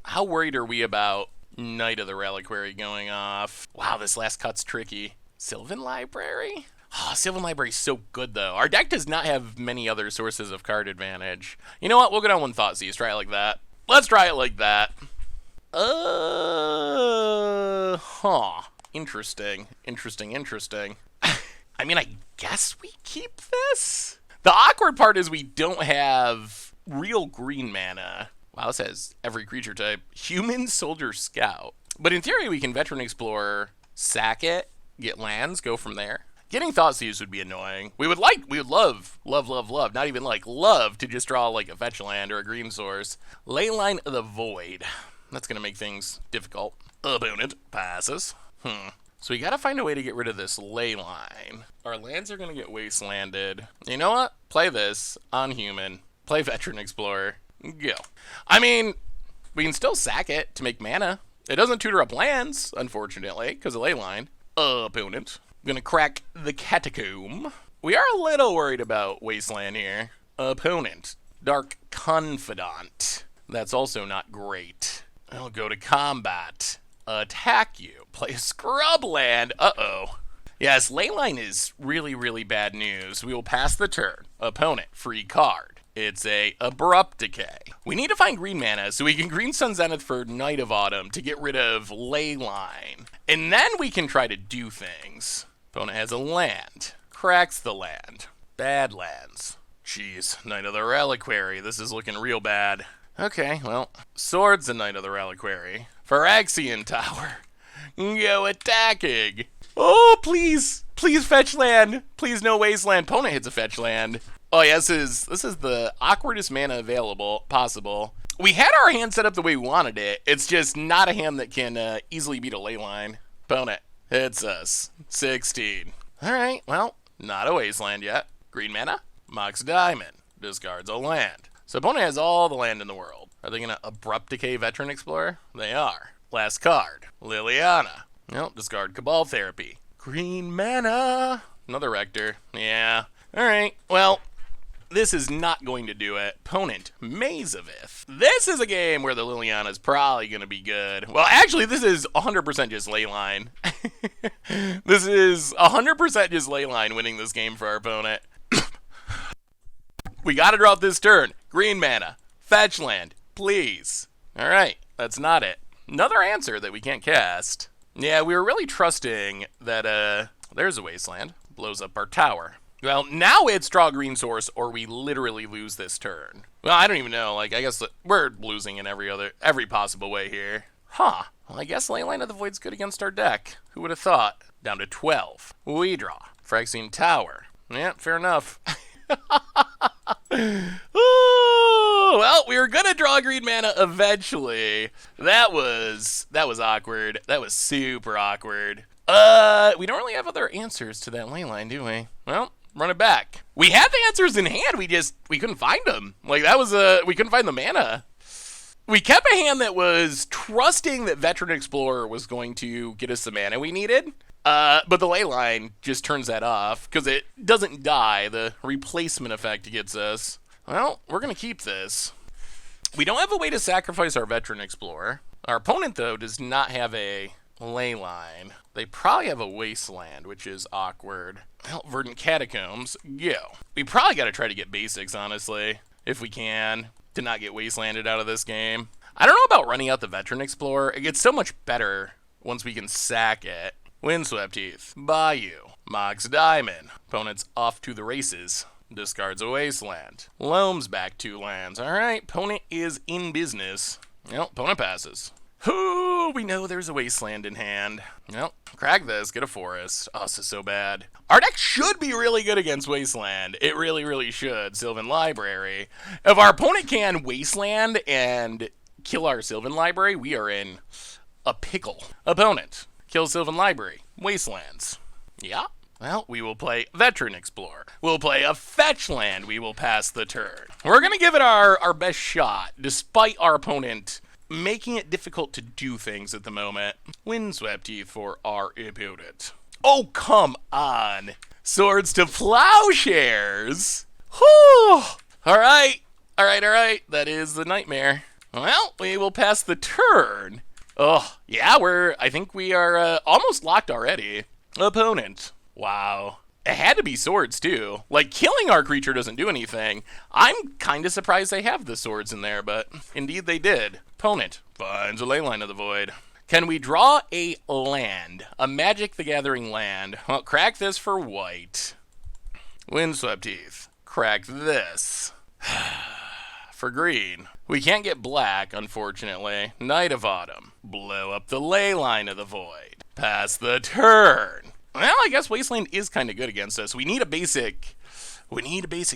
How worried are we about Knight of the Reliquary going off? Wow, this last cut's tricky. Sylvan Library? Oh, Sylvan Library is so good, though. Our deck does not have many other sources of card advantage. You know what? We'll go down 1 Thoughtseize. Try it like that. Let's try it like that. Interesting. I mean, I guess we keep this? The awkward part is we don't have real green mana. Wow, this has every creature type. Human, Soldier, Scout. But in theory, we can Veteran Explorer, sack it, get lands, go from there. Getting Thoughtseize would be annoying. We would love, not even like love to just draw like a fetch land or a green source. Leyline of the Void. That's going to make things difficult. Opponent passes. So we got to find a way to get rid of this Leyline. Our lands are going to get wastelanded. You know what? Play this on human. Play Veteran Explorer. Go. I mean, we can still sack it to make mana. It doesn't tutor up lands, unfortunately, because of Leyline. Opponent. Gonna crack the Catacomb. We are a little worried about Wasteland here. Opponent. Dark Confidant. That's also not great. I'll go to combat. Attack you. Play a scrub land. Uh-oh. Yes, Leyline is really, really bad news. We will pass the turn. Opponent. Free card. It's a Abrupt Decay. We need to find green mana so we can green Sun Zenith for Night of Autumn to get rid of Leyline. And then we can try to do things. Opponent has a land. cracks the land. Badlands. Jeez, Knight of the Reliquary. This is looking real bad. Okay, well, swords and Knight of the Reliquary. Phyrexian Tower. Go attacking. Oh, please. Please fetch land. Please no wasteland. Opponent hits a fetch land. Oh, yeah, this is the awkwardest mana available, possible. We had our hand set up the way we wanted it. It's just not a hand that can easily beat a ley line. Opponent hits us. 16. All right, well, not a wasteland yet. Green mana. Mox Diamond. Discards a land. So opponent has all the land in the world. Are they going to Abrupt Decay Veteran Explorer? They are. Last card. Liliana. Nope, discard Cabal Therapy. Green mana. Another Rector. Yeah. All right, well, this is not going to do it. Opponent, Maze of Ith. This is a game where the Liliana is probably going to be good. Well, actually, this is 100% just Leyline. This is 100% just Leyline winning this game for our opponent. We got to draw it this turn. Green mana. Fetch land. Please. All right, that's not it. Another answer that we can't cast. Yeah, we were really trusting that, there's a wasteland. Blows up our tower. Well, now it's draw green source or we literally lose this turn. Well, I don't even know. Like, I guess we're losing in every possible way here. Huh. Well, I guess Leyline of the Void's good against our deck. Who would have thought? Down to 12. We draw. Phyrexian Tower. Yeah, fair enough. Ooh, well, we were gonna draw green mana eventually. That was awkward. That was super awkward. We don't really have other answers to that leyline, do we? Well, run it back. We had the answers in hand. We couldn't find them. Like that was we couldn't find the mana. We kept a hand that was trusting that Veteran Explorer was going to get us the mana we needed. But the leyline just turns that off because it doesn't die. The replacement effect gets us. Well, we're going to keep this. We don't have a way to sacrifice our Veteran Explorer. Our opponent, though, does not have a leyline. They probably have a wasteland, which is awkward. Well, Verdant Catacombs, go. We probably got to try to get basics, honestly, if we can, to not get wastelanded out of this game. I don't know about running out the Veteran Explorer. It gets so much better once we can sack it. Windswept Heath, Bayou, Mox Diamond. Opponent's off to the races. Discards a wasteland. Loam's back 2 lands. All right, opponent is in business. Well, opponent passes. Ooh, we know there's a wasteland in hand. Well, crack this, get a forest. Oh, this is so bad. Our deck should be really good against wasteland. It really, really should. Sylvan Library. If our opponent can wasteland and kill our Sylvan Library, we are in a pickle. Opponent. Kill Sylvan Library. Wastelands. Yeah. Well, we will play Veteran Explorer. We'll play a fetch land. We will pass the turn. We're going to give it our best shot, despite our opponent making it difficult to do things at the moment. Windswept Heath for our opponent. Oh, come on. Swords to Plowshares. Whew. All right. That is the nightmare. Well, we will pass the turn. Oh, yeah, I think we are almost locked already. Opponent. Wow. It had to be swords, too. Like, killing our creature doesn't do anything. I'm kind of surprised they have the swords in there, but indeed they did. Opponent. Finds a Leyline of the Void. Can we draw a land? A Magic the Gathering land. Well, crack this for white. Windswept Heath. Crack this. For green. We can't get black, unfortunately. Night of Autumn. Blow up the Leyline of the Void. Pass the turn. Well, I guess Wasteland is kind of good against us. We need a basic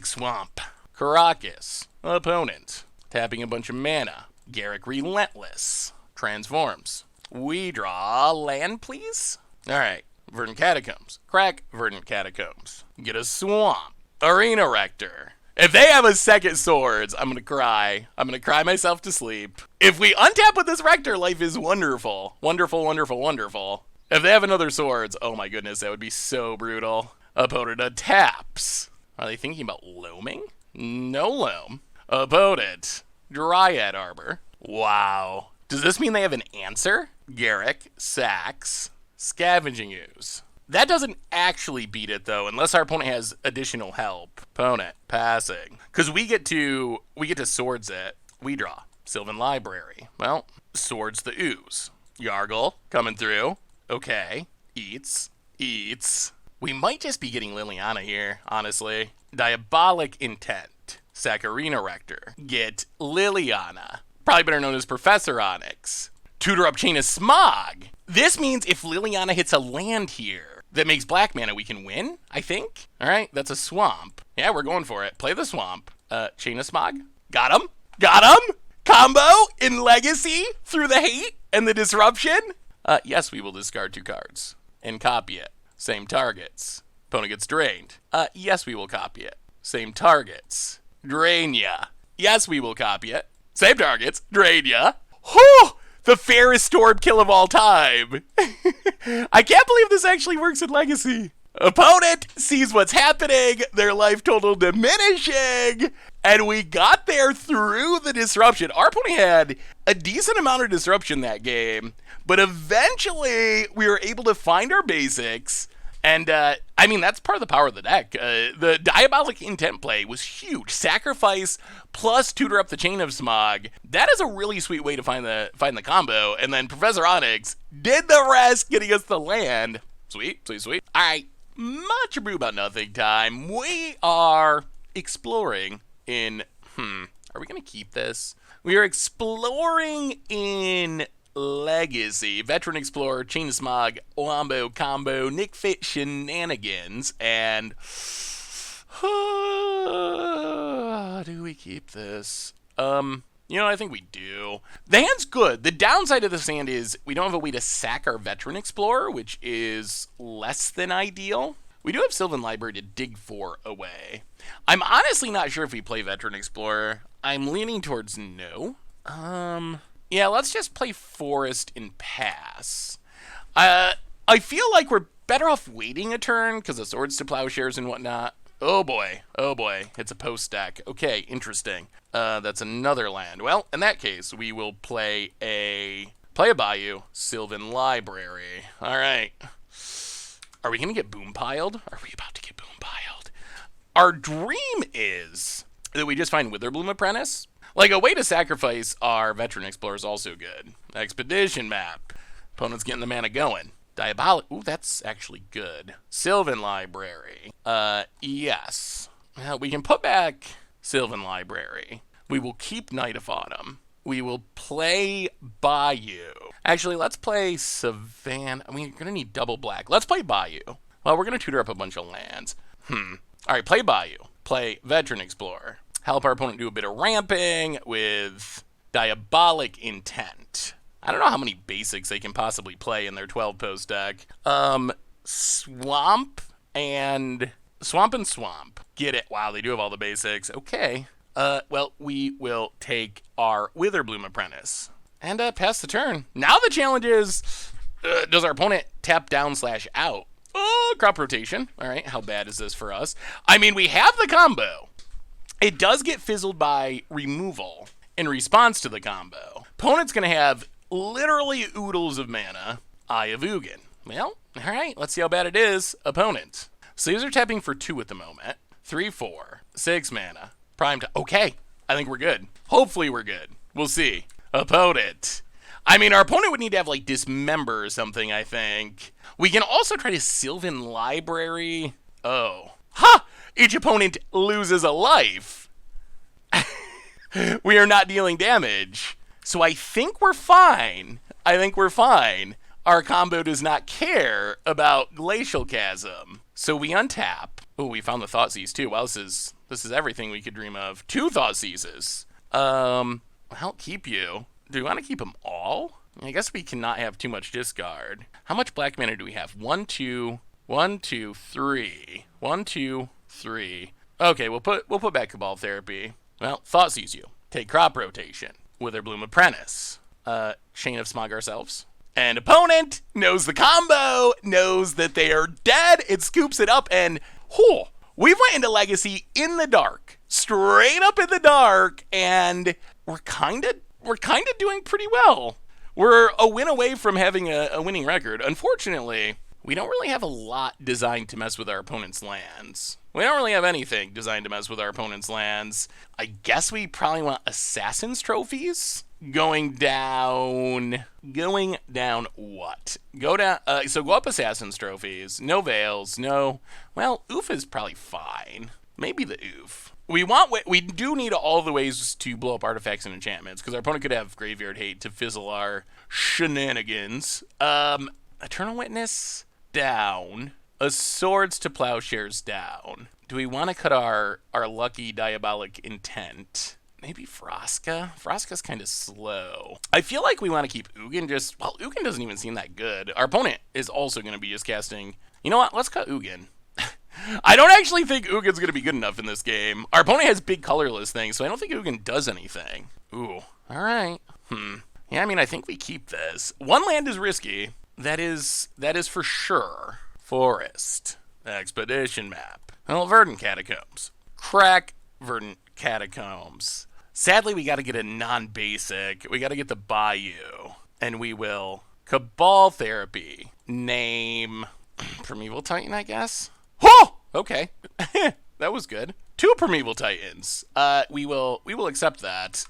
swamp. Caracas. Opponent. Tapping a bunch of mana. Garrick Relentless. Transforms. We draw land, please? Alright. Verdant Catacombs. Crack Verdant Catacombs. Get a swamp. Arena Rector. If they have a second swords, I'm going to cry. I'm going to cry myself to sleep. If we untap with this Rector, life is wonderful. Wonderful, wonderful, wonderful. If they have another swords, oh my goodness, that would be so brutal. Opponent taps. Are they thinking about loaming? No loam. Opponent. Dryad Arbor. Wow. Does this mean they have an answer? Garrick, sacks, Scavenging Ooze. That doesn't actually beat it, though, unless our opponent has additional help. Opponent, passing. Because we get to swords it. We draw. Sylvan Library. Well, swords the ooze. Yargle, coming through. Okay. Eats. We might just be getting Liliana here, honestly. Diabolic Intent. Saccharina Rector. Get Liliana. Probably better known as Professor Onyx. Tutor up Chain of Smog. This means if Liliana hits a land here that makes black mana, we can win, I think. All right, that's a swamp. Yeah, we're going for it. Play the swamp. Chain of Smog. Got him. Got him. Combo in Legacy through the hate and the disruption. Yes, we will discard 2 cards and copy it. Same targets. Opponent gets drained. Yes, we will copy it. Same targets. Drain ya. Yes, we will copy it. Same targets. Drain ya. Whew! The fairest storm kill of all time. I can't believe this actually works in Legacy. Opponent sees what's happening, their life total diminishing, and we got there through the disruption. Our opponent had a decent amount of disruption that game, but eventually we were able to find our basics, and I mean, that's part of the power of the deck. The Diabolic Intent play was huge. Sacrifice plus tutor up the Chain of Smog. That is a really sweet way to find the combo, and then Professor Onyx did the rest, getting us the land. Sweet, sweet, sweet. All right. Much Abrew about nothing time. We are exploring in, are we going to keep this? We are exploring in Legacy. Veteran Explorer, Chain of Smog, Wombo Combo, Nic Fit Shenanigans, and do we keep this? You know, I think we do. The hand's good. The downside of this hand is we don't have a way to sack our Veteran Explorer, which is less than ideal. We do have Sylvan Library to dig 4 away. I'm honestly not sure if we play Veteran Explorer. I'm leaning towards no. Yeah, let's just play Forest and pass. I feel like we're better off waiting a turn because of Swords to Plowshares and whatnot. Oh boy, it's a post deck. Okay, interesting. That's another land. Well, in that case, we will play a Bayou, Sylvan Library. All right. Are we going to get boom piled? Are we about to get boom piled? Our dream is that we just find Witherbloom Apprentice. Like, a way to sacrifice our Veteran Explorer is also good. Expedition map. Opponent's getting the mana going. Diabolic. Ooh, that's actually good. Sylvan Library. Yes. We can put back Sylvan Library. We will keep Knight of Autumn. We will play Bayou. Actually, let's play Savannah. We're going to need double black. Let's play Bayou. Well, we're going to tutor up a bunch of lands. All right, play Bayou. Play Veteran Explorer. Help our opponent do a bit of ramping with Diabolic Intent. I don't know how many basics they can possibly play in their 12-post deck. Swamp and Swamp. Get it. Wow, they do have all the basics. Okay. Well, we will take our Witherbloom Apprentice and pass the turn. Now the challenge is, does our opponent tap down/out? Oh, crop rotation. All right, how bad is this for us? I mean, we have the combo. It does get fizzled by removal in response to the combo. Opponent's going to have literally oodles of mana. Eye of Ugin. Well, all right, let's see how bad it is. Opponent. Sleeves are tapping for 2 at the moment. 3, 4, 6 mana. Prime time. Okay, I think we're good. Hopefully we're good. We'll see. Opponent. I mean, our opponent would need to have, like, Dismember or something, I think. We can also try to Sylvan Library. Oh. Ha! Each opponent loses a life. We are not dealing damage. So I think we're fine. Our combo does not care about Glacial Chasm. So we untap. Oh, we found the Thoughtseize too. Wow, this is everything we could dream of. 2 Thoughtseizes. I'll keep you. Do we want to keep them all? I guess we cannot have too much discard. How much black mana do we have? 1, 2, 3. 1, 2, 3. Okay, we'll put back Cabal Therapy. Well, Thoughtseize you. Take crop rotation. Witherbloom Apprentice. Chain of Smog ourselves. And opponent knows the combo, knows that they are dead. It scoops it up, and we went into Legacy in the dark, straight up in the dark, and we're kind of doing pretty well. We're a win away from having a winning record. Unfortunately, we don't really have a lot designed to mess with our opponent's lands. We don't really have anything designed to mess with our opponent's lands. I guess we probably want Assassin's Trophies? Going down what? So go up Assassin's Trophies. No Veils, no... Well, Oof is probably fine. Maybe the Oof. We do need all the ways to blow up artifacts and enchantments, because our opponent could have Graveyard Hate to fizzle our shenanigans. Eternal Witness, down. A Swords to Plowshares, down. Do we want to cut our lucky Diabolic Intent? Maybe Vraska? Vraska's kind of slow. I feel like we want to keep Ugin Ugin doesn't even seem that good. Our opponent is also going to be just casting... You know what? Let's cut Ugin. I don't actually think Ugin's going to be good enough in this game. Our opponent has big colorless things, so I don't think Ugin does anything. Ooh. Alright. Yeah, I mean, I think we keep this. One land is risky. That is for sure. Forest. Expedition map. Well, Verdant Catacombs. Crack Verdant Catacombs. Sadly, we got to get a non-basic. We got to get the Bayou. And we will Cabal Therapy. Name Primeval Titan, I guess? Oh! Okay. That was good. 2 Primeval Titans. We will accept that.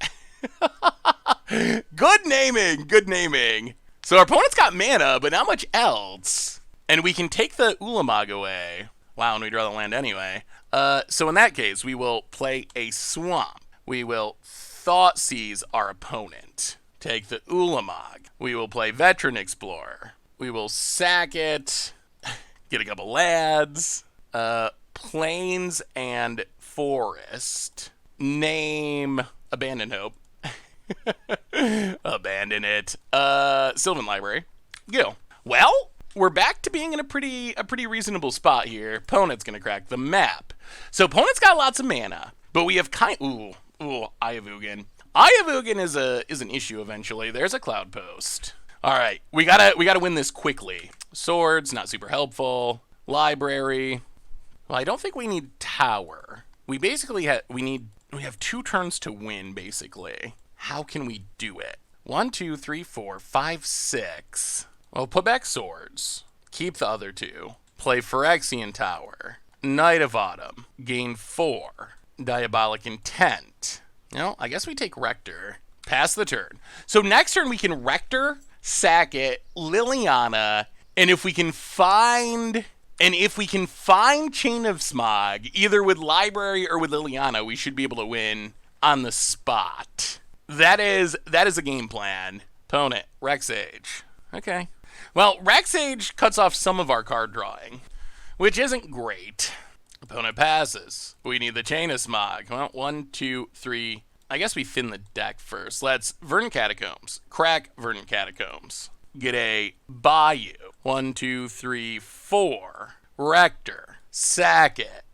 Good naming. So our opponent's got mana, but not much else. And we can take the Ulamog away. Wow, and we draw the land anyway. So in that case, we will play a Swamp. We will Thoughtseize our opponent. Take the Ulamog. We will play Veteran Explorer. We will sack it. Get a couple lads. Plains and Forest. Name Abandon Hope. Abandon it. Sylvan Library. Go. Well, we're back to being in a pretty reasonable spot here. Opponent's gonna crack the map. So opponent's got lots of mana, but we have Eye of Ugin. Eye of Ugin is an issue eventually. There's a Cloud Post. All right, we gotta win this quickly. Swords, not super helpful. Library. Well, I don't think we need Tower. We basically we have 2 turns to win, basically. How can we do it? 1, 2, 3, 4, 5, 6. Well, put back Swords. Keep the other 2. Play Phyrexian Tower. Knight of Autumn. Gain 4. Diabolic Intent. No, I guess we take Rector. Pass the turn. So next turn we can Rector, sack it, Liliana, and if we can find Chain of Smog, either with Library or with Liliana, we should be able to win on the spot. That is a game plan. Opponent, Rexage. Okay. Well, Rexage cuts off some of our card drawing, which isn't great. Opponent passes. We need the Chain of Smog. Well, 1, 2, 3. I guess we thin the deck first. Let's Verdant Catacombs. Crack Verdant Catacombs. Get a Bayou. 1, 2, 3, 4. Rector. Sack it.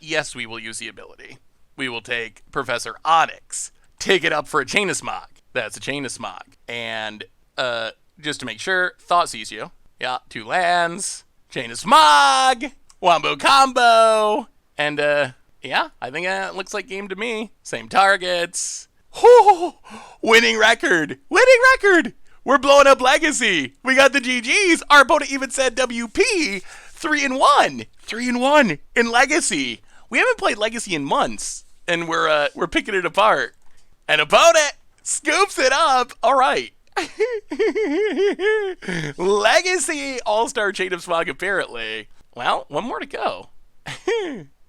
Yes, we will use the ability. We will take Professor Onyx. Take it up for a Chain of Smog. That's a Chain of Smog. And, just to make sure, Thoughtseize you. Yeah, 2 lands. Chain of Smog. Wombo combo. And, yeah, I think it looks like game to me. Same targets. Whew, winning record. We're blowing up Legacy. We got the GGs. Our opponent even said WP. 3-1. 3-1 in Legacy. We haven't played Legacy in months, and we're picking it apart. An opponent scoops it up. All right. Legacy All-Star Chain of Smog, apparently. Well, 1 more to go.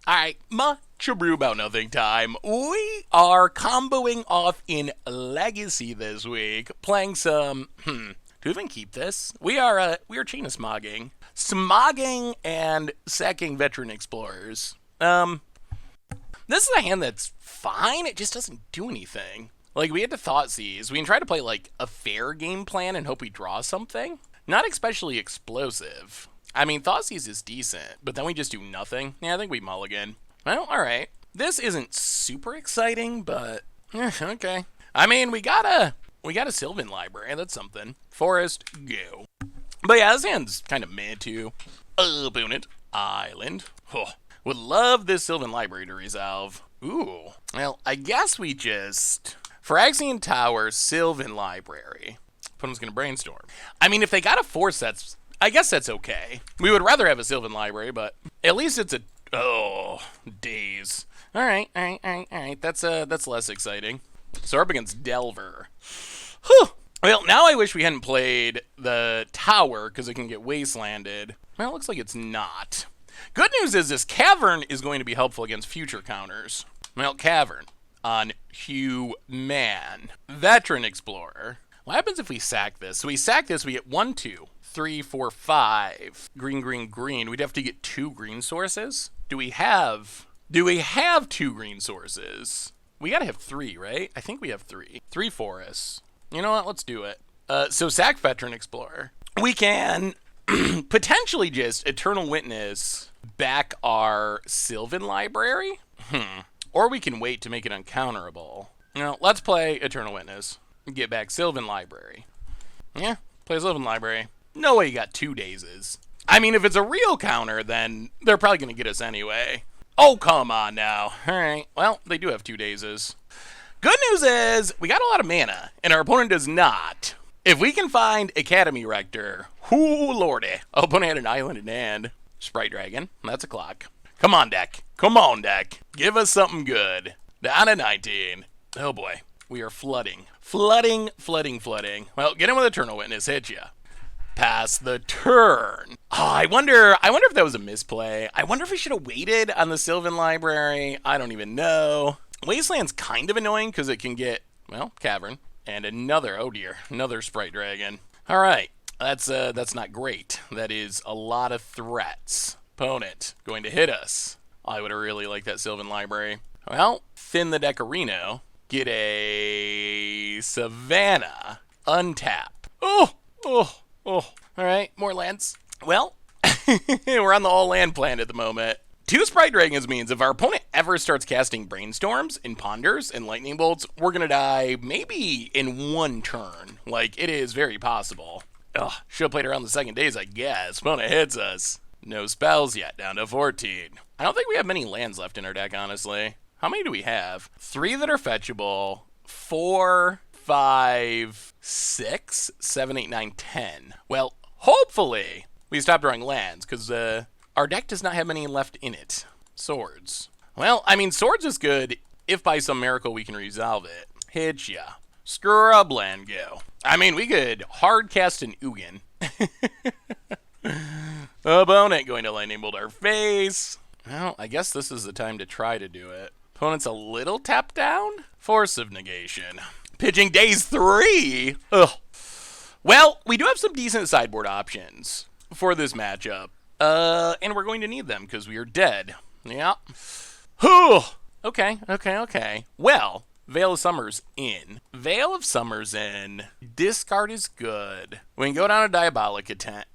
All right, much ado about nothing time. We are comboing off in Legacy this week, playing some. Do we even keep this? We are Chain of Smogging, and sacking Veteran Explorers. This is a hand that's fine. It just doesn't do anything. Like, we had to Thoughtseize. We can try to play like a fair game plan and hope we draw something. Not especially explosive. I mean, Thoughtseize is decent, but then we just do nothing. Yeah, I think we mulligan. Well, alright. This isn't super exciting, but okay. I mean, we got a Sylvan Library, that's something. Forest, go. But yeah, this hand's kind of meh too. Opponent, Island. Oh, would love this Sylvan Library to resolve. Ooh. Well, I guess we just Phyrexian Tower, Sylvan Library. Opponent's gonna brainstorm. I mean, if they got a 4, that's I guess that's okay. We would rather have a Sylvan Library, but at least it's a... Oh, days. All right. That's less exciting. So we're up against Delver. Whew. Well, now I wish we hadn't played the tower, because it can get wastelanded. Well, it looks like it's not. Good news is this Cavern is going to be helpful against future counters. Well, Cavern on Human. Veteran Explorer. What happens if we sack this? So we sack this, we get 1, 2, 3, 4, 5. Green. We'd have to get 2 green sources. Do we have 2 green sources? We gotta have 3, right? I think we have 3. 3 forests. You know what? Let's do it. So sack Veteran Explorer. We can potentially just Eternal Witness back our Sylvan Library. Or we can wait to make it uncounterable. Let's play Eternal Witness. Get back Sylvan Library. Yeah, play Sylvan Library. No way you got 2 dazes. I mean, if it's a real counter, then they're probably going to get us anyway. Oh, come on now. All right, well, they do have 2 dazes. Good news is, we got a lot of mana, and our opponent does not. If we can find Academy Rector, whoo lordy. Our opponent had an island in hand. Sprite Dragon, that's a clock. Come on, deck. Give us something good. Down to 19. Oh boy, we are flooding. Flooding. Well, get in with Eternal Witness, hit ya. Pass the turn. Oh, I wonder if that was a misplay. I wonder if we should have waited on the Sylvan Library. I don't even know. Wasteland's kind of annoying because it can get, well, Cavern. And another Sprite Dragon. All right, that's not great. That is a lot of threats. Opponent going to hit us. I would have really liked that Sylvan Library. Well, thin the Decorino. Get a Savannah. Untap. Oh. All right, more lands. Well, we're on the all-land plan at the moment. 2 Sprite Dragons means if our opponent ever starts casting Brainstorms and Ponders and Lightning Bolts, we're going to die maybe in 1 turn. Like, it is very possible. Ugh, should have played around the second days, I guess. Opponent hits us. No spells yet, down to 14. I don't think we have many lands left in our deck, honestly. How many do we have? 3 that are fetchable, 4, 5, 6, 7, 8, 9, 10. Well, hopefully we stop drawing lands, because our deck does not have many left in it. Swords. Well, I mean, Swords is good if by some miracle we can resolve it. Hit ya. Scrubland go. I mean, we could hard cast an Ugin. Opponent going to Lightning Bolt our face. Well, I guess this is the time to try to do it. Opponent's a little tapped down. Force of Negation. Pitching days 3. Ugh. Well, we do have some decent sideboard options for this matchup. And we're going to need them because we are dead. Yeah. Whew. Okay. Well, Veil of Summer's in. Veil of Summer's in. Discard is good. We can go down a Diabolic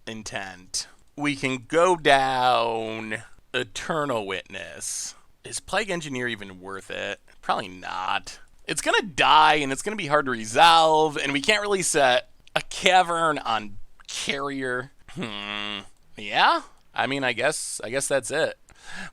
Intent. We can go down Eternal Witness. Is Plague Engineer even worth it? Probably not. It's going to die, and it's going to be hard to resolve, and we can't really set a Cavern on Carrier. Yeah? I mean, I guess that's it.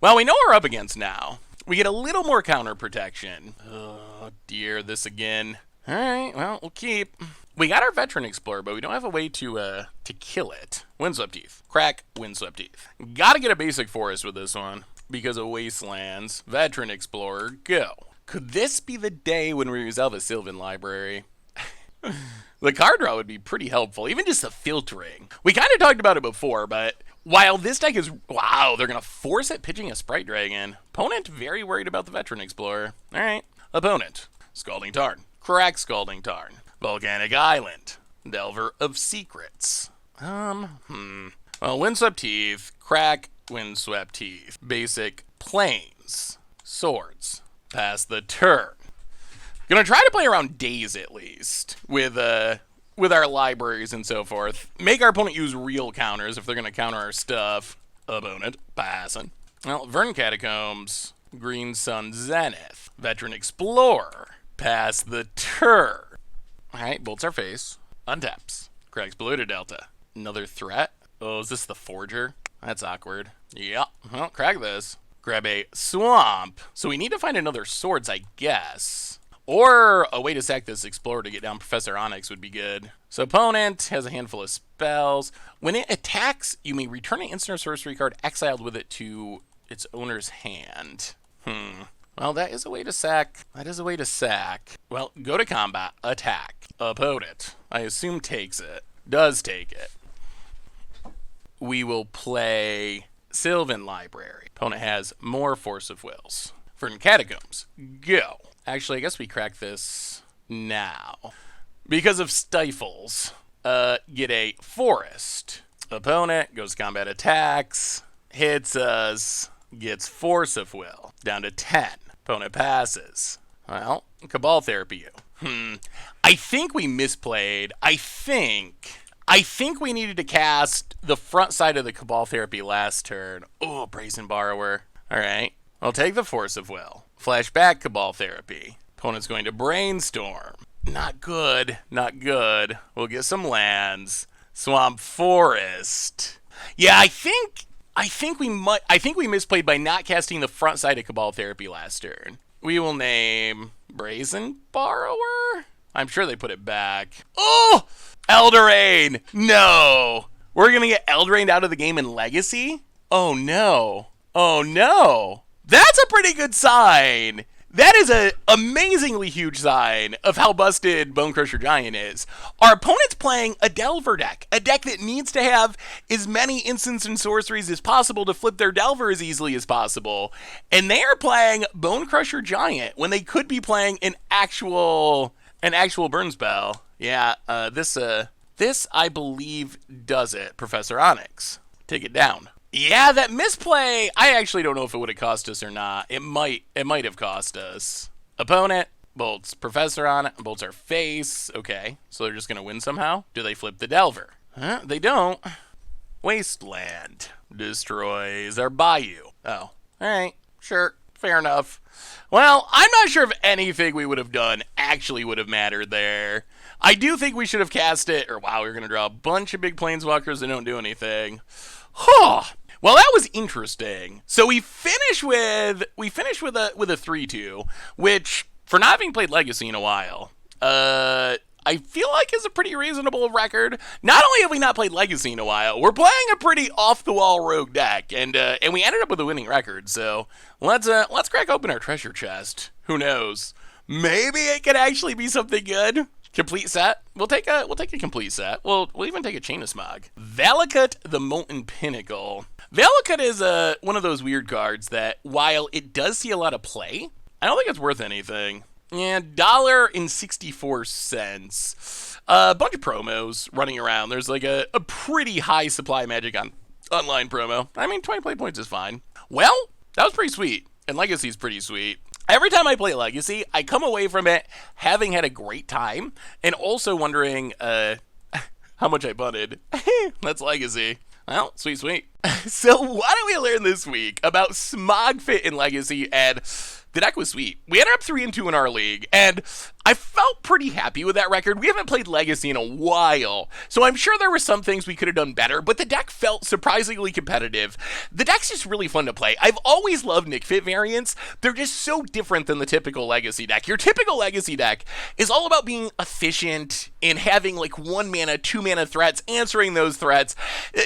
Well, we know what we're up against now. We get a little more counter protection. Oh, dear, this again. All right, well, we'll keep. We got our Veteran Explorer, but we don't have a way to kill it. Windswept Teeth. Crack, Windswept Teeth. Gotta get a basic forest with this one because of Wastelands. Veteran Explorer, go. Could this be the day when we resolve a Sylvan Library? The card draw would be pretty helpful, even just the filtering. We kind of talked about it before, but while this deck is... Wow, they're going to force it pitching a Sprite Dragon. Opponent very worried about the Veteran Explorer. All right. Opponent. Scalding Tarn. Crack Scalding Tarn. Volcanic Island. Delver of Secrets. Well, Windswept Teeth. Crack Windswept Teeth. Basic Plains. Swords. Pass the turn. Gonna try to play around days at least with our libraries and so forth. Make our opponent use real counters if they're gonna counter our stuff. Opponent passing. Well, Vern Catacombs, Green Sun Zenith, Veteran Explorer, pass the turn. All right, bolts our face, untaps, cracks Polluted Delta. Another threat. Oh, is this the Forger? That's awkward. Yeah, well, crack this. Grab a Swamp. So we need to find another Swords, I guess. Or a way to sack this Explorer to get down Professor Onyx would be good. So opponent has a handful of spells. When it attacks, you may return an instant or sorcery card exiled with it to its owner's hand. Well, that is a way to sack. Well, go to combat, attack, opponent. I assume takes it. Does take it. We will play Sylvan Library. Opponent has more Force of Wills. Verdant Catacombs, go. Actually, I guess we crack this now. Because of Stifles, get a Forest. Opponent goes combat attacks, hits us, gets Force of Will, down to 10. Opponent passes. Well, Cabal Therapy you. I think we misplayed. I think we needed to cast the front side of the Cabal Therapy last turn. Oh, Brazen Borrower. All right. I'll take the Force of Will. Flashback Cabal Therapy. Opponent's going to Brainstorm. Not good. We'll get some lands. Swamp Forest. Yeah, I think we misplayed by not casting the front side of Cabal Therapy last turn. We will name Brazen Borrower. I'm sure they put it back. Oh! Eldraine! No! We're gonna get Eldraine out of the game in Legacy? Oh no. That's a pretty good sign. That is an amazingly huge sign of how busted Bone Crusher Giant is. Our opponent's playing a Delver deck, a deck that needs to have as many instants and sorceries as possible to flip their Delver as easily as possible. And they are playing Bone Crusher Giant when they could be playing an actual burn spell. Yeah, this I believe does it, Professor Onyx. Take it down. Yeah, that misplay, I actually don't know if it would have cost us or not. It might have cost us. Opponent bolts Professor on it, bolts our face. Okay, so they're just going to win somehow? Do they flip the Delver? They don't. Wasteland destroys our Bayou. Oh, alright, sure, fair enough. Well, I'm not sure if anything we would have done actually would have mattered there. I do think we should have cast it, or wow, we're going to draw a bunch of big Planeswalkers that don't do anything. Huh. Well, that was interesting. So we finish with a 3-2, which for not having played Legacy in a while, I feel like is a pretty reasonable record. Not only have we not played Legacy in a while, we're playing a pretty off-the-wall rogue deck, and we ended up with a winning record. So let's crack open our treasure chest. Who knows? Maybe it could actually be something good. Complete set. We'll take a complete set. We'll even take a Chain of Smog. Valakut the Molten Pinnacle. Valakut is one of those weird cards that, while it does see a lot of play, I don't think it's worth anything. Yeah, $1.64. A bunch of promos running around. There's like a pretty high supply Magic online promo. I mean, 20 play points is fine. Well, that was pretty sweet. And Legacy's pretty sweet. Every time I play Legacy, I come away from it having had a great time and also wondering how much I bunted. That's Legacy. Well, sweet. So why don't we learn this week about Smog Fit in Legacy, and the deck was sweet. We ended up 3-2 in our league, and I felt pretty happy with that record. We haven't played Legacy in a while, so I'm sure there were some things we could have done better, but the deck felt surprisingly competitive. The deck's just really fun to play. I've always loved Nic Fit variants. They're just so different than the typical Legacy deck. Your typical Legacy deck is all about being efficient and having like 1 mana, 2 mana threats, answering those threats.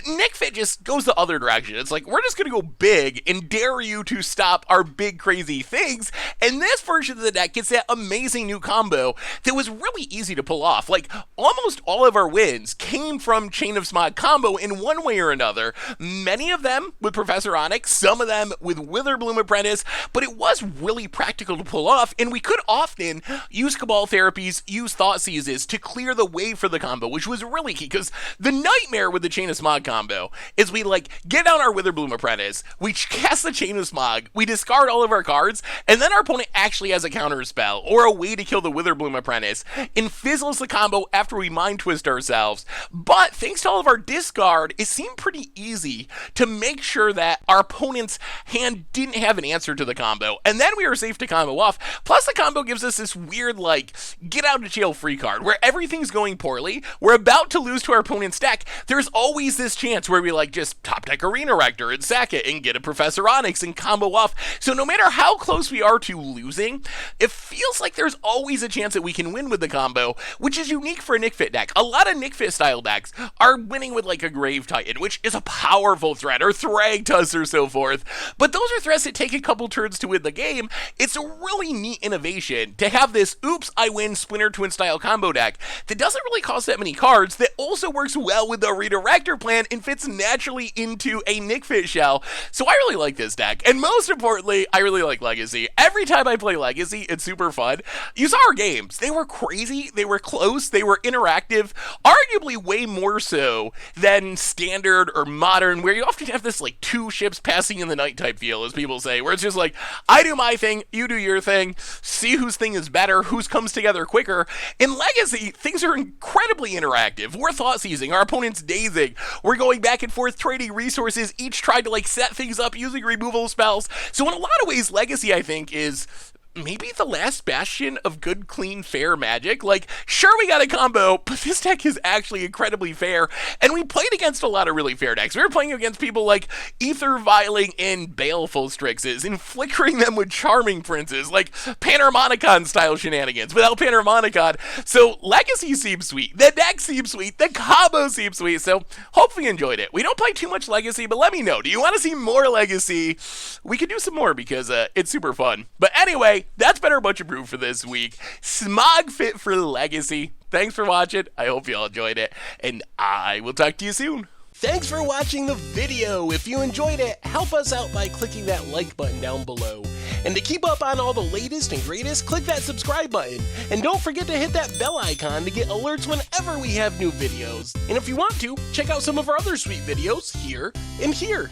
Nic Fit just goes the other direction. It's like, we're just going to go big and dare you to stop our big crazy things, and this version of the deck gets that amazing new combo that was really easy to pull off. Like, almost all of our wins came from Chain of Smog combo in one way or another. Many of them with Professor Onyx, some of them with Witherbloom Apprentice, but it was really practical to pull off, and we could often use Cabal Therapies, use Thought Seizes to clear the way for the combo, which was really key, because the nightmare with the Chain of Smog combo is we, like, get down our Witherbloom Apprentice, we cast the Chain of Smog, we discard all of our cards, and then our opponent actually has a counter spell or a way to kill the Witherbloom Apprentice and fizzles the combo after we Mind Twist ourselves. But thanks to all of our discard, it seemed pretty easy to make sure that our opponent's hand didn't have an answer to the combo, and then we were safe to combo off. Plus the combo gives us this weird, like, get out of jail free card where everything's going poorly, we're about to lose to our opponent's deck, there's always this chance where we, like, just top deck Arena Rector and sack it and get a Professor Onyx and combo off. So no matter how close we we are to losing, it feels like there's always a chance that we can win with the combo, which is unique for a Nic Fit deck. A lot of Nic Fit style decks are winning with like a Grave Titan, which is a powerful threat, or Thragtusk or so forth, but those are threats that take a couple turns to win the game. It's a really neat innovation to have this oops, I win Splinter Twin style combo deck that doesn't really cost that many cards, that also works well with the Redirector plan and fits naturally into a Nic Fit shell. So I really like this deck, and most importantly, I really like Legacy. Every time I play Legacy, it's super fun. You saw our games. They were crazy, they were close, they were interactive, arguably way more so than Standard or Modern, where you often have this like two ships passing in the night type feel, as people say, where it's just like, I do my thing, you do your thing, see whose thing is better, whose comes together quicker. In Legacy, things are incredibly interactive. We're thought seizing, our opponent's dazing, we're going back and forth trading resources, each trying to like set things up using removal spells. So in a lot of ways, Legacy, I think, is maybe the last bastion of good, clean, fair Magic. Like, sure, we got a combo, but this deck is actually incredibly fair, and we played against a lot of really fair decks. We were playing against people like Ether Viling and Baleful Strixes, and flickering them with Charming Princes, like Panharmonicon-style shenanigans, without Panharmonicon. So, Legacy seems sweet, the deck seems sweet, the combo seems sweet, so hopefully you enjoyed it. We don't play too much Legacy, but let me know. Do you want to see more Legacy? We could do some more, because it's super fun. But anyway, that's been our bunch of brew for this week. Smog Fit for Legacy. Thanks for watching. I hope you all enjoyed it, and I will talk to you soon. Thanks for watching the video. If you enjoyed it, help us out by clicking that like button down below. And to keep up on all the latest and greatest, click that subscribe button. And don't forget to hit that bell icon to get alerts whenever we have new videos. And if you want to, check out some of our other sweet videos here and here.